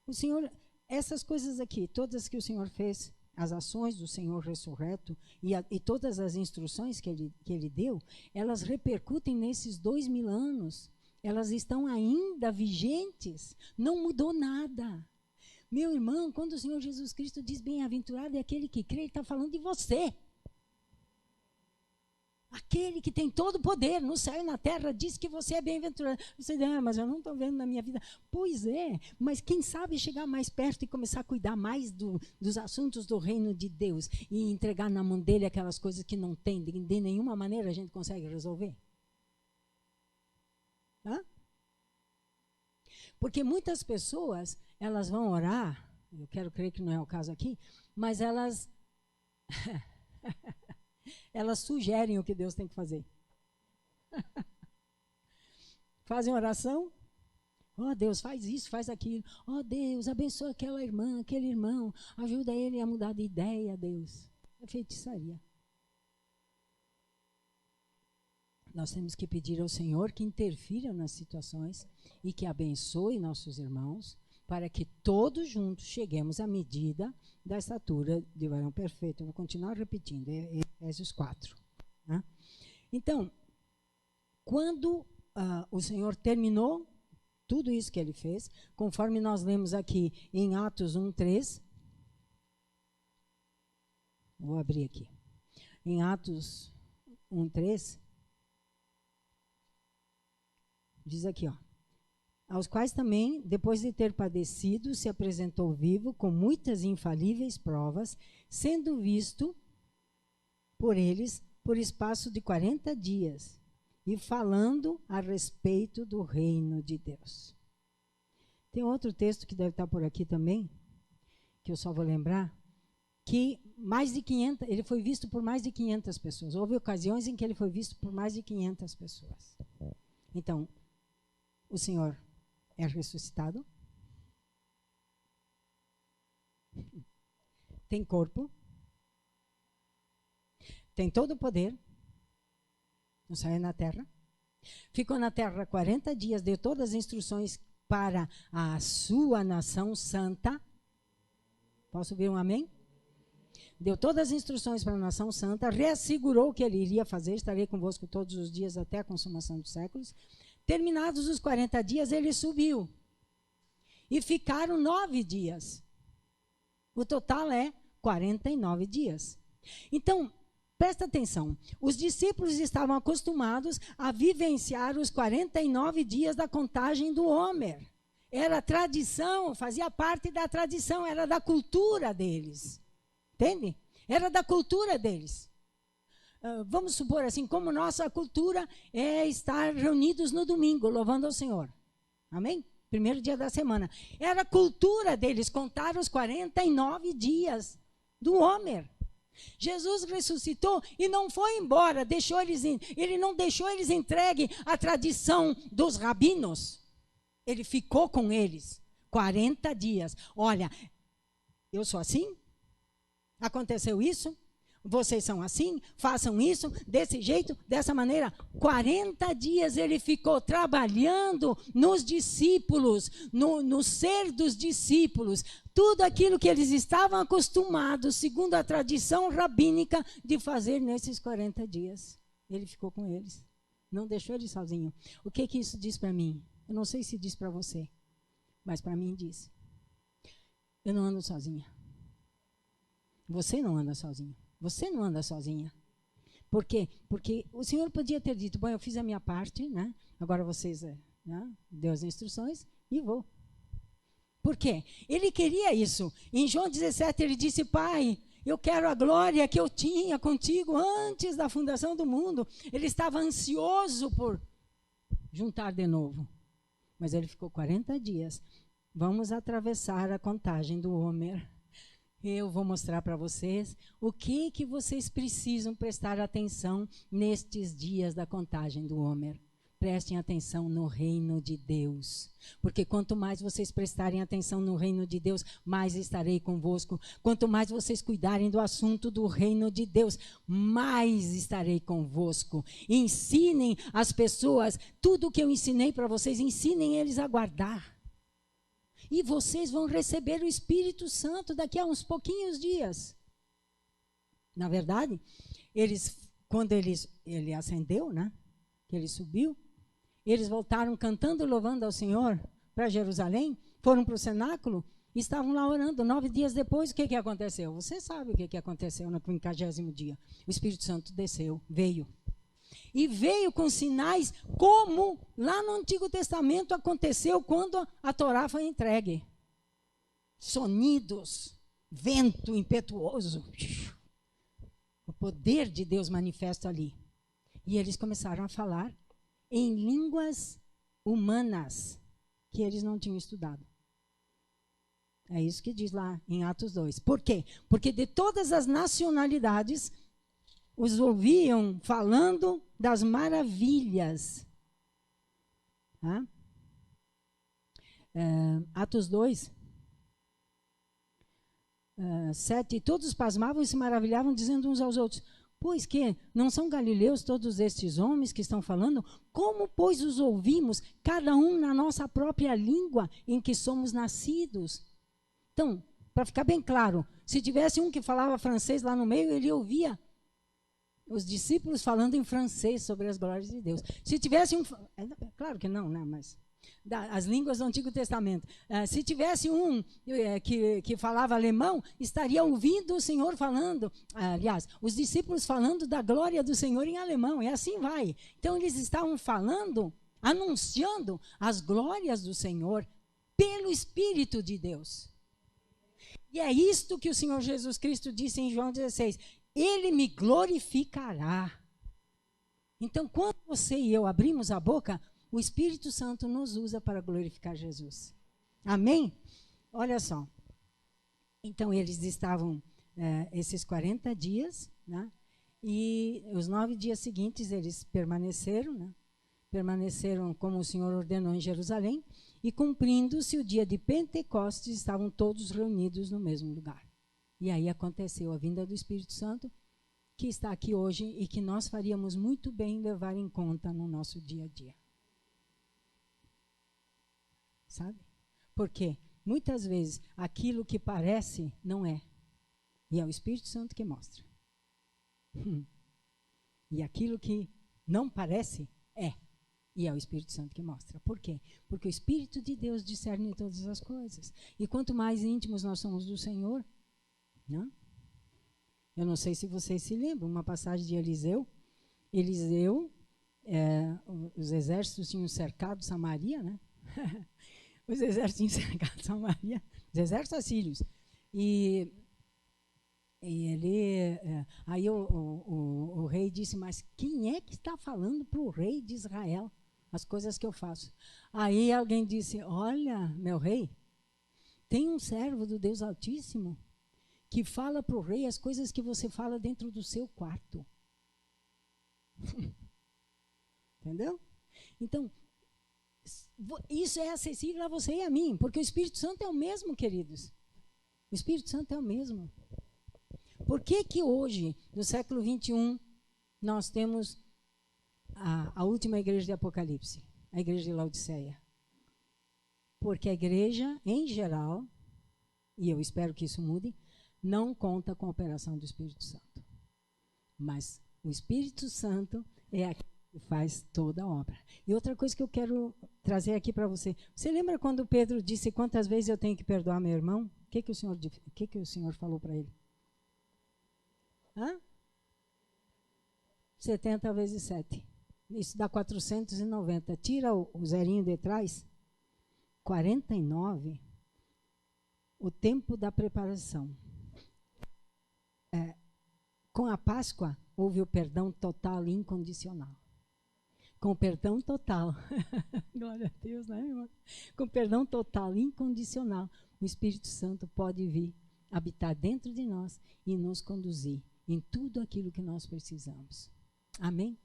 O Senhor, essas coisas aqui, todas que o Senhor fez, as ações do Senhor ressurreto e todas as instruções que ele deu, elas repercutem nesses 2000 anos. Elas estão ainda vigentes. Não mudou nada. Meu irmão, quando o Senhor Jesus Cristo diz bem-aventurado é aquele que crê, ele está falando de você. Aquele que tem todo o poder no céu e na terra diz que você é bem-aventurado. Você diz, mas eu não estou vendo na minha vida. Pois é, mas quem sabe chegar mais perto e começar a cuidar mais dos assuntos do reino de Deus e entregar na mão dele aquelas coisas que não tem, de nenhuma maneira a gente consegue resolver? Hã? Porque muitas pessoas, elas vão orar, eu quero crer que não é o caso aqui, mas elas sugerem o que Deus tem que fazer. Fazem oração, Deus, faz isso, faz aquilo. Deus, abençoa aquela irmã, aquele irmão, ajuda ele a mudar de ideia, Deus. É feitiçaria. Nós temos que pedir ao Senhor que interfira nas situações e que abençoe nossos irmãos para que todos juntos cheguemos à medida da estatura de varão perfeito. Eu vou continuar repetindo, Efésios 4. Né? Então, quando o Senhor terminou tudo isso que ele fez, conforme nós lemos aqui em Atos 1:3, vou abrir aqui, em Atos 1:3, diz aqui, aos quais também, depois de ter padecido, se apresentou vivo com muitas infalíveis provas, sendo visto por eles por espaço de 40 dias, e falando a respeito do reino de Deus. Tem outro texto que deve estar por aqui também, que eu só vou lembrar, que ele foi visto por mais de 500 pessoas. Houve ocasiões em que ele foi visto por mais de 500 pessoas. Então, o Senhor é ressuscitado, tem corpo, tem todo o poder, no céu e na terra, ficou na terra 40 dias, deu todas as instruções para a sua nação santa. Posso ouvir um amém? Deu todas as instruções para a nação santa, reassegurou que ele iria fazer, estarei convosco todos os dias até a consumação dos séculos. Terminados os 40 dias, ele subiu. E ficaram 9 dias. O total é 49 dias. Então, presta atenção. Os discípulos estavam acostumados a vivenciar os 49 dias da contagem do Homer. Era tradição, fazia parte da tradição, era da cultura deles. Entende? Era da cultura deles. Vamos supor assim, como nossa cultura é estar reunidos no domingo, louvando ao Senhor. Amém? Primeiro dia da semana. Era a cultura deles contar os 49 dias do Homer. Jesus ressuscitou e não foi embora, ele não deixou eles entregue à tradição dos rabinos. Ele ficou com eles 40 dias. Olha, eu sou assim? Aconteceu isso? Vocês são assim, façam isso, desse jeito, dessa maneira. 40 dias ele ficou trabalhando nos discípulos, no ser dos discípulos. Tudo aquilo que eles estavam acostumados, segundo a tradição rabínica, de fazer nesses 40 dias. Ele ficou com eles. Não deixou eles sozinhos. O que isso diz para mim? Eu não sei se diz para você, mas para mim diz. Eu não ando sozinha. Você não anda sozinho. Você não anda sozinha. Por quê? Porque o Senhor podia ter dito, bom, eu fiz a minha parte, né? Agora vocês, né? Deu as instruções e vou. Por quê? Ele queria isso. Em João 17 ele disse, Pai, eu quero a glória que eu tinha contigo antes da fundação do mundo. Ele estava ansioso por juntar de novo. Mas ele ficou 40 dias. Vamos atravessar a contagem do Homer. Eu vou mostrar para vocês o que vocês precisam prestar atenção nestes dias da contagem do Homer. Prestem atenção no reino de Deus. Porque quanto mais vocês prestarem atenção no reino de Deus, mais estarei convosco. Quanto mais vocês cuidarem do assunto do reino de Deus, mais estarei convosco. Ensinem as pessoas, tudo o que eu ensinei para vocês, ensinem eles a guardar. E vocês vão receber o Espírito Santo daqui a uns pouquinhos dias. Na verdade, quando ele ascendeu, né? Que ele subiu, eles voltaram cantando e louvando ao Senhor para Jerusalém, foram para o cenáculo e estavam lá orando. 9 dias depois, o que aconteceu? Você sabe o que aconteceu no 50º dia. O Espírito Santo desceu, veio. E veio com sinais como lá no Antigo Testamento aconteceu quando a Torá foi entregue. Sonidos, vento impetuoso. O poder de Deus manifesto ali. E eles começaram a falar em línguas humanas que eles não tinham estudado. É isso que diz lá em Atos 2. Por quê? Porque de todas as nacionalidades os ouviam falando das maravilhas. Atos 2, 7. E todos pasmavam e se maravilhavam, dizendo uns aos outros: pois que não são galileus todos estes homens que estão falando? Como, pois, os ouvimos, cada um na nossa própria língua em que somos nascidos? Então, para ficar bem claro, se tivesse um que falava francês lá no meio, ele ouvia os discípulos falando em francês sobre as glórias de Deus. Se tivesse um... Claro que não, né? Mas as línguas do Antigo Testamento. Se tivesse um que falava alemão, estaria ouvindo o Senhor falando, aliás, os discípulos falando da glória do Senhor em alemão, e assim vai. Então, eles estavam falando, anunciando as glórias do Senhor pelo Espírito de Deus. E é isto que o Senhor Jesus Cristo disse em João 16, Ele me glorificará. Então, quando você e eu abrimos a boca, o Espírito Santo nos usa para glorificar Jesus. Amém? Olha só. Então, eles estavam esses 40 dias, né? E os 9 dias seguintes eles permaneceram, né? Permaneceram como o Senhor ordenou em Jerusalém, e cumprindo-se o dia de Pentecostes, estavam todos reunidos no mesmo lugar. E aí aconteceu a vinda do Espírito Santo, que está aqui hoje e que nós faríamos muito bem levar em conta no nosso dia a dia. Sabe? Porque muitas vezes aquilo que parece não é. E é o Espírito Santo que mostra. E aquilo que não parece é. E é o Espírito Santo que mostra. Por quê? Porque o Espírito de Deus discerne todas as coisas. E quanto mais íntimos nós somos do Senhor, né? Eu não sei se vocês se lembram, uma passagem de Eliseu. Os exércitos tinham cercado Samaria, né? Os exércitos tinham cercado Samaria, os exércitos assírios. E ele, aí o rei disse, mas quem é que está falando para o rei de Israel as coisas que eu faço? Aí alguém disse, olha, meu rei, tem um servo do Deus Altíssimo que fala para o rei as coisas que você fala dentro do seu quarto. Entendeu? Então, isso é acessível a você e a mim, porque o Espírito Santo é o mesmo, queridos. O Espírito Santo é o mesmo. Por que que hoje, no século 21, nós temos a última igreja de Apocalipse, a igreja de Laodiceia? Porque a igreja, em geral, e eu espero que isso mude, não conta com a operação do Espírito Santo. Mas o Espírito Santo é aquele que faz toda a obra. E outra coisa que eu quero trazer aqui para você. Você lembra quando Pedro disse quantas vezes eu tenho que perdoar meu irmão? O que o Senhor falou para ele? 70 vezes 7. Isso dá 490. Tira o zerinho de trás. 49. O tempo da preparação. Com a Páscoa, houve o perdão total e incondicional. Com perdão total. Glória a Deus, né, irmão? Com perdão total e incondicional, o Espírito Santo pode vir habitar dentro de nós e nos conduzir em tudo aquilo que nós precisamos. Amém?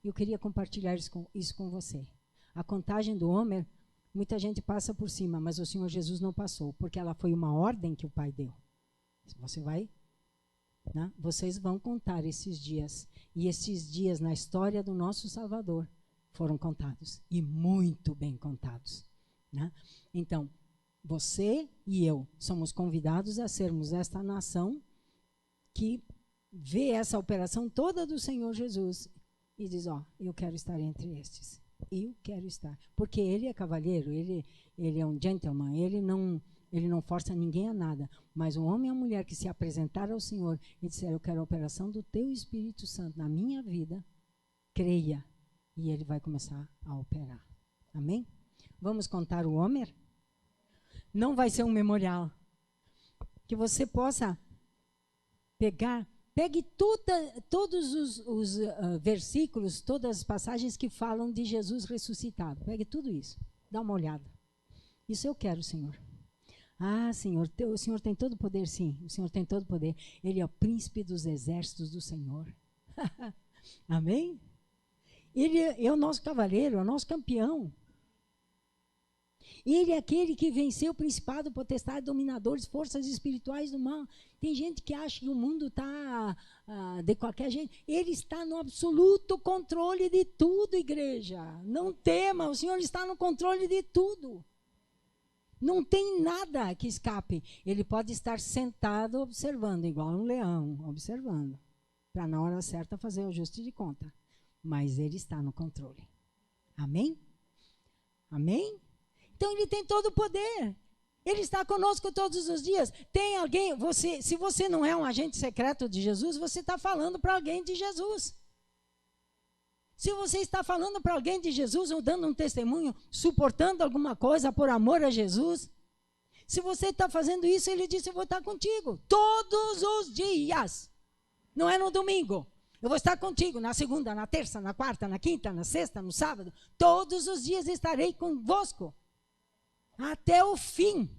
Eu queria compartilhar isso com você. A contagem do Homer, muita gente passa por cima, mas o Senhor Jesus não passou, porque ela foi uma ordem que o Pai deu. Você vai, né? Vocês vão contar esses dias. E esses dias na história do nosso Salvador foram contados. E muito bem contados. Né? Então, você e eu somos convidados a sermos esta nação que vê essa operação toda do Senhor Jesus e diz, ó, eu quero estar entre estes. Eu quero estar. Porque ele é cavalheiro, ele é um gentleman, ele não força ninguém a nada. Mas o homem e a mulher que se apresentaram ao Senhor e disseram, eu quero a operação do teu Espírito Santo na minha vida, creia. E ele vai começar a operar. Amém? Vamos contar o Homer? Não vai ser um memorial. Que você possa pegue todos os versículos, todas as passagens que falam de Jesus ressuscitado. Pegue tudo isso. Dá uma olhada. Isso eu quero, Senhor. Ah, Senhor, o Senhor tem todo o poder, sim. O Senhor tem todo o poder. Ele é o príncipe dos exércitos do Senhor. Amém? Ele é o nosso cavaleiro, é o nosso campeão. Ele é aquele que venceu o principado, potestade, dominadores, forças espirituais do mal. Tem gente que acha que o mundo está de qualquer jeito. Ele está no absoluto controle de tudo, igreja. Não tema, o Senhor está no controle de tudo. Não tem nada que escape. Ele pode estar sentado observando, igual um leão, observando. Para na hora certa fazer o ajuste de conta. Mas ele está no controle. Amém? Amém? Então ele tem todo o poder. Ele está conosco todos os dias. Tem alguém, se você não é um agente secreto de Jesus, você está falando para alguém de Jesus. Se você está falando para alguém de Jesus ou dando um testemunho, suportando alguma coisa por amor a Jesus, se você está fazendo isso, ele disse, eu vou estar contigo todos os dias. Não é no domingo. Eu vou estar contigo na segunda, na terça, na quarta, na quinta, na sexta, no sábado. Todos os dias estarei convosco. Até o fim.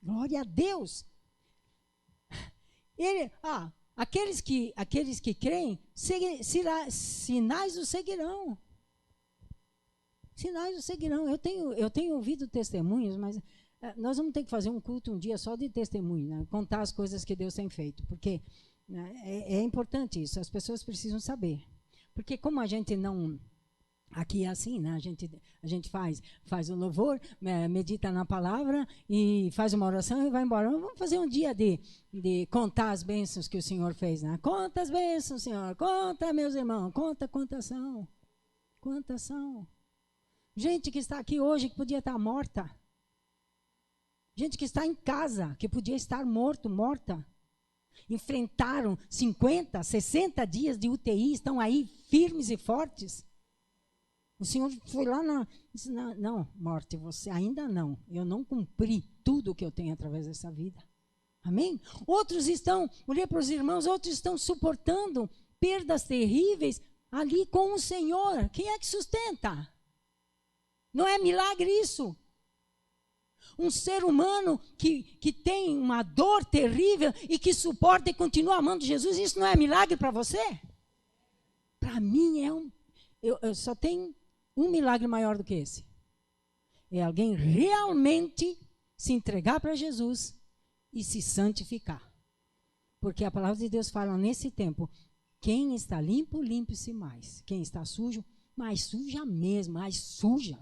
Glória a Deus. Aqueles que creem, sinais o seguirão. Sinais o seguirão. Eu tenho ouvido testemunhos, mas nós vamos ter que fazer um culto um dia só de testemunho, né? Contar as coisas que Deus tem feito, porque é importante isso, as pessoas precisam saber. Porque como a gente não... Aqui é assim, né? A gente faz o louvor, medita na palavra e faz uma oração e vai embora. Vamos fazer um dia de contar as bênçãos que o Senhor fez, né? Conta as bênçãos, Senhor. Conta, meus irmãos. Conta quantas são. Quantas são. Gente que está aqui hoje que podia estar morta. Gente que está em casa, que podia estar morta. Enfrentaram 50, 60 dias de UTI, estão aí firmes e fortes. O Senhor foi lá disse, não, morte, você ainda não. Eu não cumpri tudo o que eu tenho através dessa vida. Amém? Outros estão, olhei para os irmãos, outros estão suportando perdas terríveis ali com o Senhor. Quem é que sustenta? Não é milagre isso? Um ser humano que tem uma dor terrível e que suporta e continua amando Jesus, isso não é milagre para você? Para mim eu só tenho um milagre maior do que esse. É alguém realmente se entregar para Jesus e se santificar. Porque a palavra de Deus fala nesse tempo, quem está limpo, limpe-se mais. Quem está sujo, mais suja mesmo, mais suja.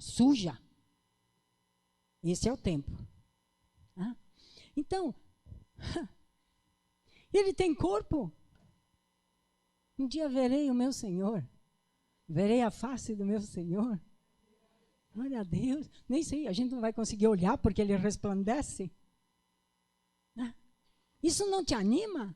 Esse é o tempo. Então, ele tem corpo. Um dia verei o meu Senhor. Verei a face do meu Senhor. Glória a Deus. Nem sei, a gente não vai conseguir olhar porque ele resplandece. Isso não te anima?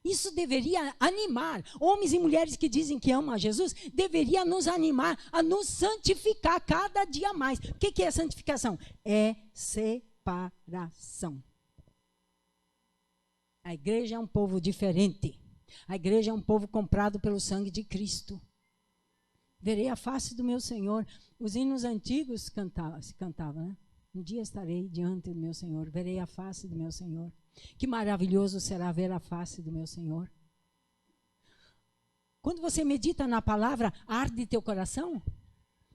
Isso deveria animar. Homens e mulheres que dizem que amam a Jesus, deveria nos animar a nos santificar cada dia mais. O que é santificação? É separação. A igreja é um povo diferente. A igreja é um povo comprado pelo sangue de Cristo. Verei a face do meu Senhor. Os hinos antigos se cantavam, né? Um dia estarei diante do meu Senhor, verei a face do meu Senhor. Que maravilhoso será ver a face do meu Senhor. Quando você medita na palavra, arde teu coração?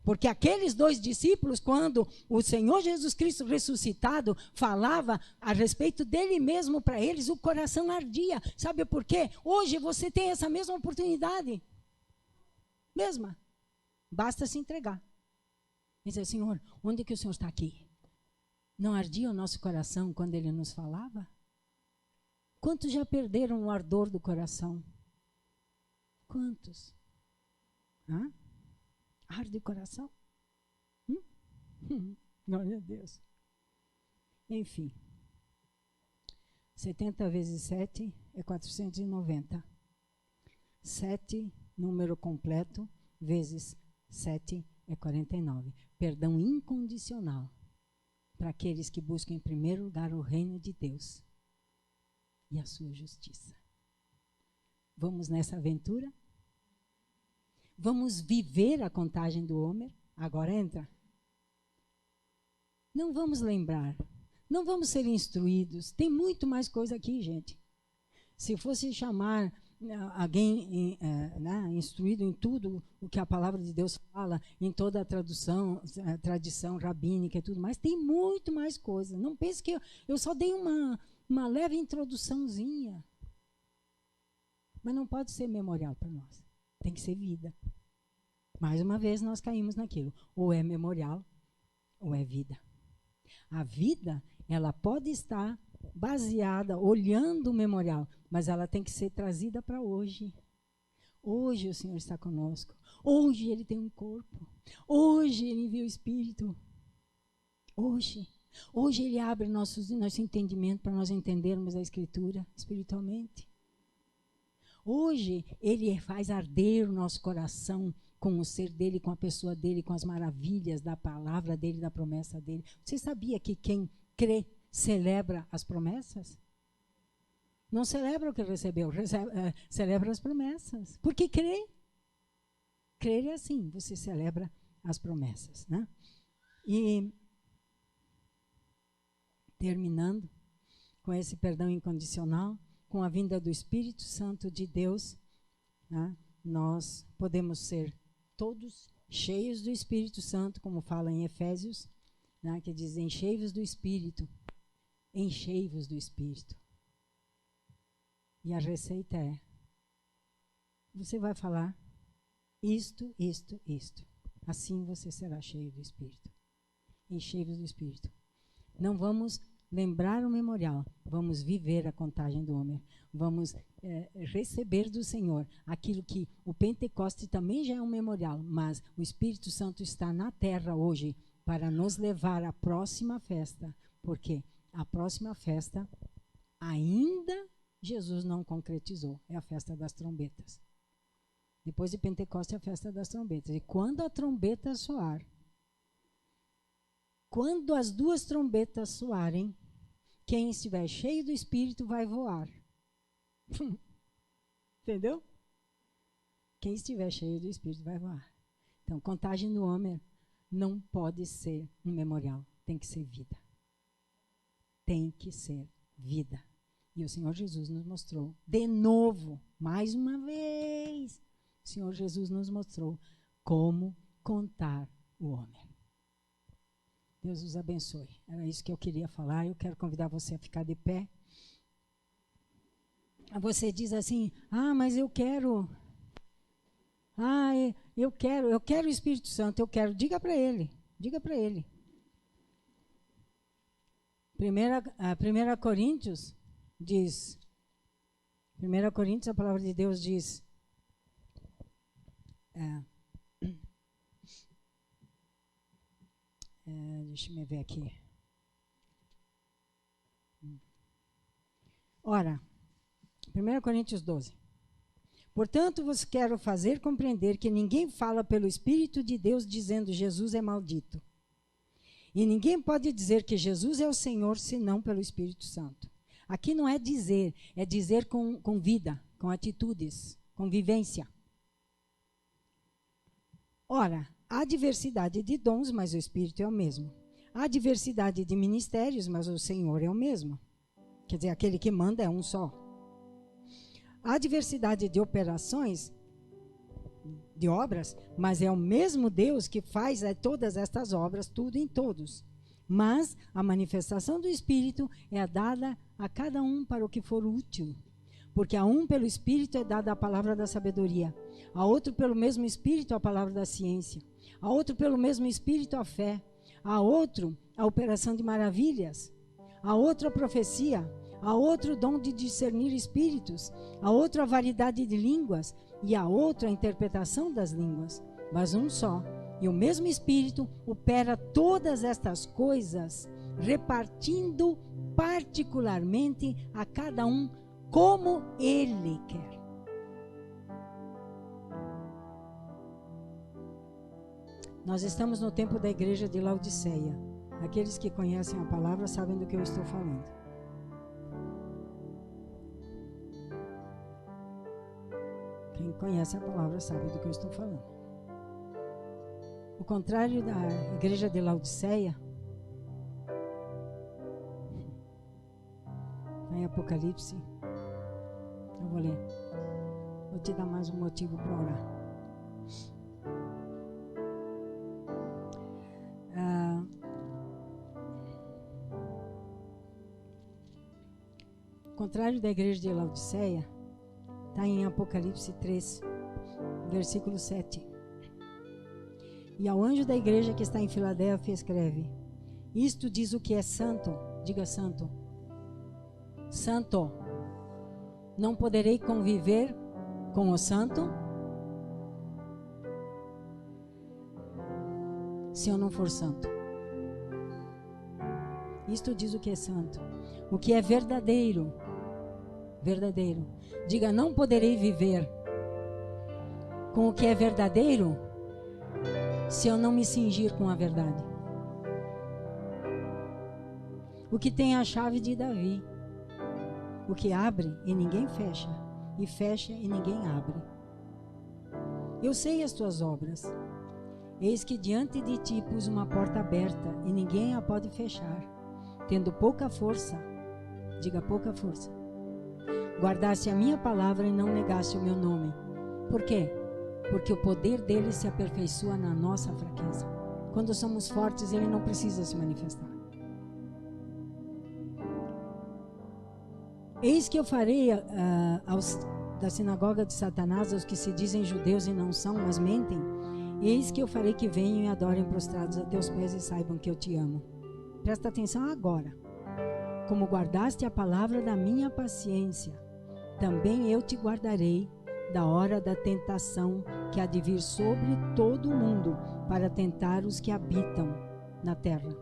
Porque aqueles 2 discípulos, quando o Senhor Jesus Cristo ressuscitado falava a respeito dele mesmo para eles, o coração ardia. Sabe por quê? Hoje você tem essa mesma oportunidade. Mesma. Basta se entregar. E dizer, Senhor, onde que o Senhor está aqui? Não ardia o nosso coração quando ele nos falava? Quantos já perderam o ardor do coração? Quantos? Hã? Arde o coração? Glória a Deus. Enfim. 70 vezes 7 é 490. 7, número completo, vezes 7 é 49. Perdão incondicional para aqueles que buscam em primeiro lugar o reino de Deus e a sua justiça. Vamos nessa aventura? Vamos viver a contagem do Homer? Agora entra. Não vamos lembrar. Não vamos ser instruídos. Tem muito mais coisa aqui, gente. Se fosse chamar alguém instruído em tudo o que a palavra de Deus fala, em toda a tradição rabínica e tudo mais, tem muito mais coisa. Não pense que eu só dei uma leve introduçãozinha. Mas não pode ser memorial para nós. Tem que ser vida. Mais uma vez nós caímos naquilo. Ou é memorial, ou é vida. A vida, ela pode estar baseada, olhando o memorial, mas ela tem que ser trazida para hoje. Hoje o Senhor está conosco. Hoje Ele tem um corpo. Hoje Ele envia o Espírito. Hoje. Hoje Ele abre nosso entendimento para nós entendermos a Escritura espiritualmente. Hoje Ele faz arder o nosso coração com o ser dEle, com a pessoa dEle, com as maravilhas da palavra dEle, da promessa dEle. Você sabia que quem crê celebra as promessas? Não celebra o que recebeu, celebra as promessas. Porque crê. Crer é assim, você celebra as promessas, né? E terminando com esse perdão incondicional, com a vinda do Espírito Santo de Deus, né, nós podemos ser todos cheios do Espírito Santo, como fala em Efésios, né, que diz, enchei-vos do Espírito. Enchei-vos do Espírito. E a receita é, você vai falar isto, isto, isto. Assim você será cheio do Espírito. Enchei-vos do Espírito. Não vamos lembrar o memorial, vamos viver a contagem do Homer. Vamos receber do Senhor aquilo que o Pentecoste também já é um memorial, mas o Espírito Santo está na terra hoje para nos levar à próxima festa, porque a próxima festa ainda Jesus não concretizou, é a festa das trombetas. Depois de Pentecoste é a festa das trombetas. E quando a trombeta soar, quando as 2 trombetas soarem, quem estiver cheio do Espírito vai voar. Entendeu? Quem estiver cheio do Espírito vai voar. Então, contagem do Homer não pode ser um memorial, tem que ser vida. Tem que ser vida. E o Senhor Jesus nos mostrou, de novo, mais uma vez, o Senhor Jesus nos mostrou como contar o Homer. Deus os abençoe. Era isso que eu queria falar. Eu quero convidar você a ficar de pé. Você diz assim, mas eu quero. Eu quero o Espírito Santo, eu quero. Diga para ele. 1 Coríntios diz, 1 Coríntios, a palavra de Deus diz, deixa eu ver aqui. Ora, 1 Coríntios 12. Portanto, vos quero fazer compreender que ninguém fala pelo Espírito de Deus dizendo Jesus é maldito. E ninguém pode dizer que Jesus é o Senhor senão pelo Espírito Santo. Aqui não é dizer com vida, com atitudes, com vivência. Ora, há diversidade de dons, mas o Espírito é o mesmo. Há diversidade de ministérios, mas o Senhor é o mesmo. Quer dizer, aquele que manda é um só. Há diversidade de operações, de obras, mas é o mesmo Deus que faz todas estas obras, tudo em todos. Mas a manifestação do Espírito é dada a cada um para o que for útil. Porque a um pelo Espírito é dada a palavra da sabedoria, a outro pelo mesmo Espírito a palavra da ciência, a outro pelo mesmo Espírito a fé, a outro a operação de maravilhas, a outro a profecia, a outro o dom de discernir espíritos, a outro a variedade de línguas e a outro a interpretação das línguas. Mas um só, e o mesmo Espírito opera todas estas coisas, repartindo particularmente a cada um como Ele quer. Nós estamos no tempo da igreja de Laodiceia. Aqueles que conhecem a palavra sabem do que eu estou falando. Quem conhece a palavra sabe do que eu estou falando. O contrário da igreja de Laodiceia, em Apocalipse, eu vou ler. Vou te dar mais um motivo para orar. O contrário da igreja de Laodiceia está em Apocalipse 3, versículo 7. E ao anjo da igreja que está em Filadélfia escreve: isto diz o que é santo. Diga santo. Santo. Não poderei conviver com o santo se eu não for santo. Isto diz o que é santo. O que é verdadeiro. Verdadeiro. Diga, não poderei viver com o que é verdadeiro se eu não me cingir com a verdade. O que tem a chave de Davi. O que abre e ninguém fecha, e fecha e ninguém abre. Eu sei as tuas obras. Eis que diante de ti pus uma porta aberta, e ninguém a pode fechar. Tendo pouca força, diga pouca força, guardaste a minha palavra e não negaste o meu nome. Por quê? Porque o poder dele se aperfeiçoa na nossa fraqueza. Quando somos fortes, ele não precisa se manifestar. Eis que eu farei da sinagoga de Satanás, aos que se dizem judeus e não são, mas mentem, eis que eu farei que venham e adorem prostrados a teus pés e saibam que eu te amo. Presta atenção agora. Como guardaste a palavra da minha paciência, também eu te guardarei da hora da tentação que há de vir sobre todo o mundo para tentar os que habitam na terra.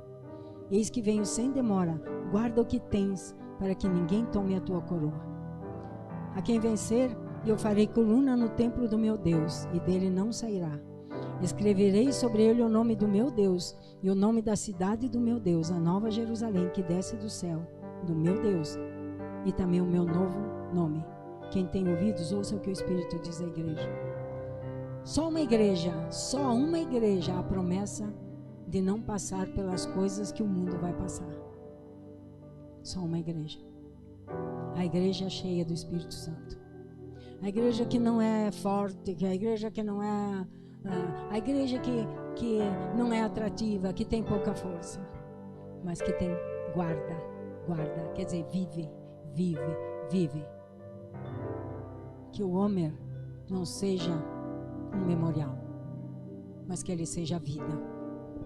Eis que venho sem demora, guarda o que tens, para que ninguém tome a tua coroa. A quem vencer, eu farei coluna no templo do meu Deus, e dele não sairá. Escreverei sobre ele o nome do meu Deus, e o nome da cidade do meu Deus, a nova Jerusalém, que desce do céu, do meu Deus, e também o meu novo nome. Quem tem ouvidos, ouça o que o Espírito diz à igreja. Só uma igreja há a promessa de não passar pelas coisas que o mundo vai passar. Só uma igreja. A igreja cheia do Espírito Santo. A igreja que não é forte, a igreja que não é... a igreja que não é atrativa, que tem pouca força, mas que tem guarda, quer dizer, vive. Que o homem não seja um memorial, mas que ele seja vida.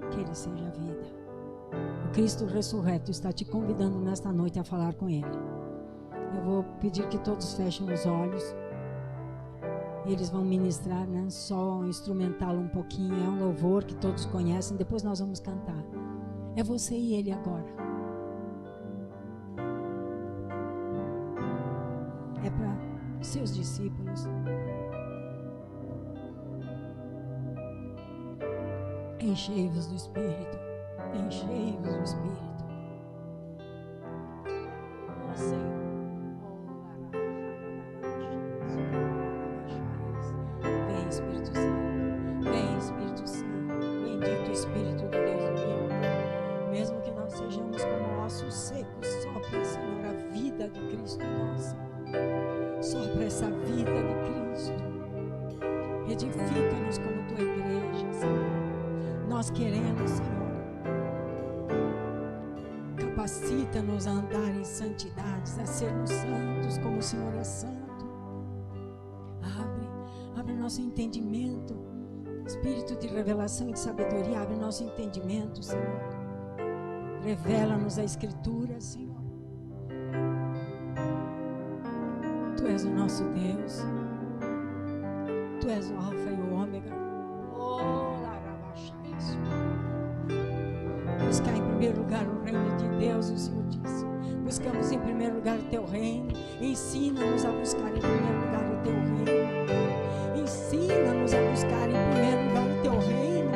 Que ele seja vida. O Cristo ressurreto está te convidando nesta noite a falar com Ele. Eu vou pedir que todos fechem os olhos. Eles vão ministrar, né? Só instrumentá-lo um pouquinho. É um louvor que todos conhecem. Depois nós vamos cantar. É você e Ele agora. É para seus discípulos. Enchei-vos do Espírito. Enchei-vos do Espírito. Ó Senhor. Vem Espírito Santo. Vem Espírito Santo. Bendito Espírito de Deus vivo. Mesmo que nós sejamos como ossos secos, sopra, Senhor, a vida de Cristo nossa. Sopra essa vida de Cristo. Edifica nós queremos, Senhor. Capacita-nos a andar em santidades, a sermos santos como o Senhor é santo. Abre nosso entendimento, espírito de revelação e de sabedoria, abre nosso entendimento, Senhor. Revela-nos a Escritura, Senhor. Tu és o nosso Deus. Tu és o Alfa e o Ômega. Buscar em primeiro lugar o reino de Deus, o Senhor disse. Buscamos em primeiro lugar o teu reino. Ensina-nos a buscar em primeiro lugar o teu reino. Ensina-nos a buscar em primeiro lugar o teu reino.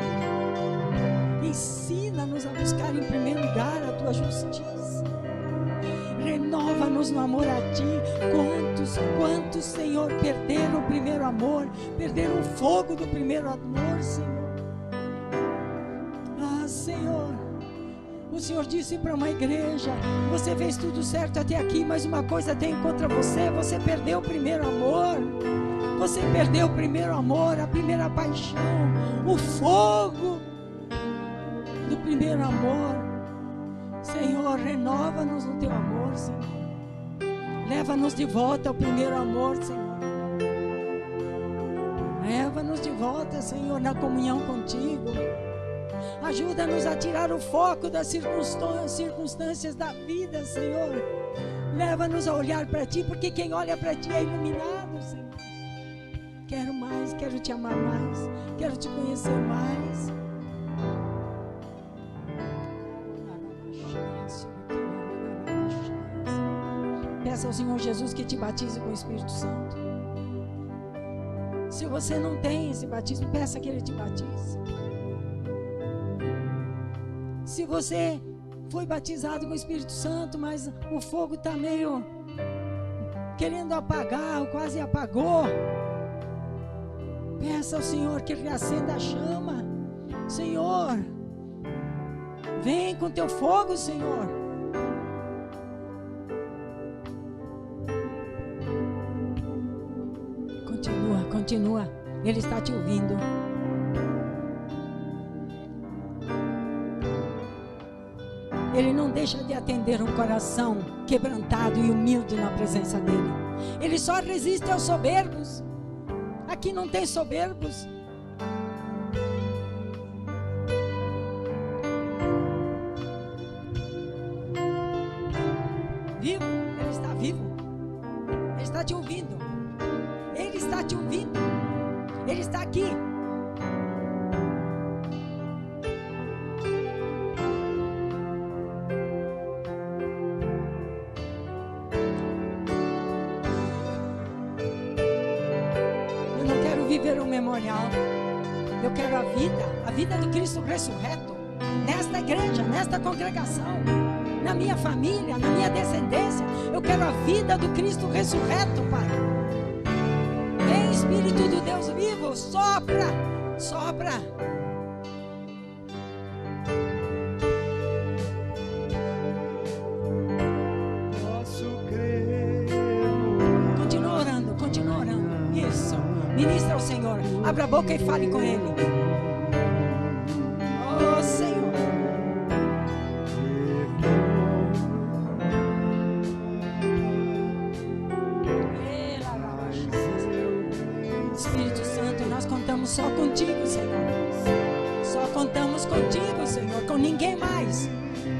Ensina-nos a buscar em primeiro lugar a tua justiça. Renova-nos no amor a ti. Quantos, Senhor, perderam o primeiro amor, perderam o fogo do primeiro amor, Senhor. Ah, Senhor, o Senhor disse para uma igreja: você fez tudo certo até aqui, mas uma coisa tem contra você: você perdeu o primeiro amor. Você perdeu o primeiro amor, a primeira paixão, o fogo do primeiro amor. Senhor, renova-nos no teu amor, Senhor. Leva-nos de volta ao primeiro amor, Senhor. Leva-nos de volta, Senhor, na comunhão contigo. Ajuda-nos a tirar o foco das circunstâncias da vida, Senhor. Leva-nos a olhar para ti, porque quem olha para ti é iluminado, Senhor. Quero mais, quero te amar mais, quero te conhecer mais. Peça ao Senhor Jesus que te batize com o Espírito Santo. Se você não tem esse batismo, peça que Ele te batize. Se você foi batizado com o Espírito Santo, mas o fogo está meio querendo apagar, ou quase apagou, peça ao Senhor que Ele acenda a chama. Senhor, vem com teu fogo, Senhor. Continua, Ele está te ouvindo. Ele não deixa de atender um coração quebrantado e humilde na presença dEle. Ele só resiste aos soberbos. Aqui não tem soberbos. Vivo, Ele está vivo. Ele está te ouvindo. Ele está te ouvindo. Ele está aqui. Eu não quero viver um memorial. Eu quero a vida do Cristo ressurreto, nesta igreja, nesta congregação, na minha família, na minha descendência. Eu quero a vida do Cristo ressurreto, Pai. Vem, Espírito do Deus vivo, sopra, sopra. Posso crer. Continua orando, continua orando. Isso. Ministra ao Senhor. Abra a boca e fale com Ele. Oh, Senhor. Espírito Santo, nós contamos só contigo, Senhor. Só contamos contigo, Senhor, com ninguém mais.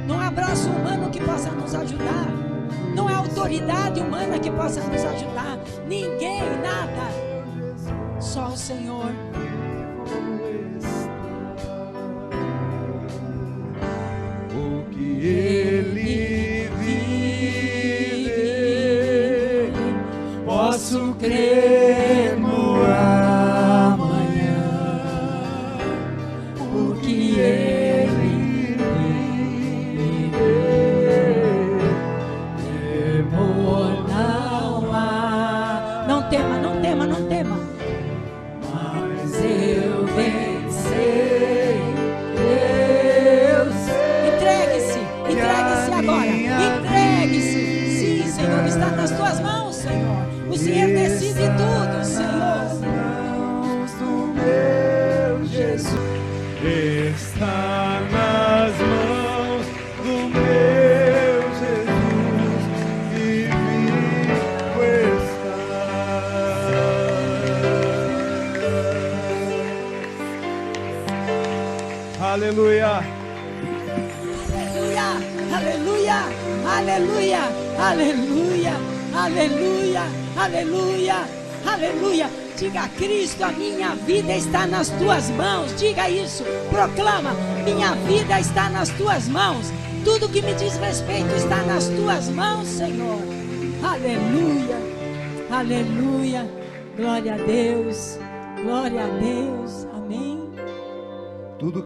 Não há braço humano que possa nos ajudar. Não há autoridade humana que possa nos ajudar. Ninguém, nada. Só o Senhor. O que Ele vive, posso crer no amanhã. O que Ele vive, temor não há. Não tema, não tema, não tema. Mas eu vencerei, eu sei. Entregue-se, entregue-se agora. Entregue-se. Sim, Senhor, está nas tuas mãos, Senhor. O Senhor decide tudo, Senhor. Nas mãos do meu Jesus. está nas mãos do meu Jesus e vivo está. Aleluia. Aleluia, aleluia, aleluia, aleluia, aleluia, aleluia. Diga: Cristo, a minha vida está nas tuas mãos. Diga isso, proclama: minha vida está nas tuas mãos. Tudo que me diz respeito está nas tuas mãos, Senhor. Aleluia, aleluia. Glória a Deus, glória a Deus. Amém. Tudo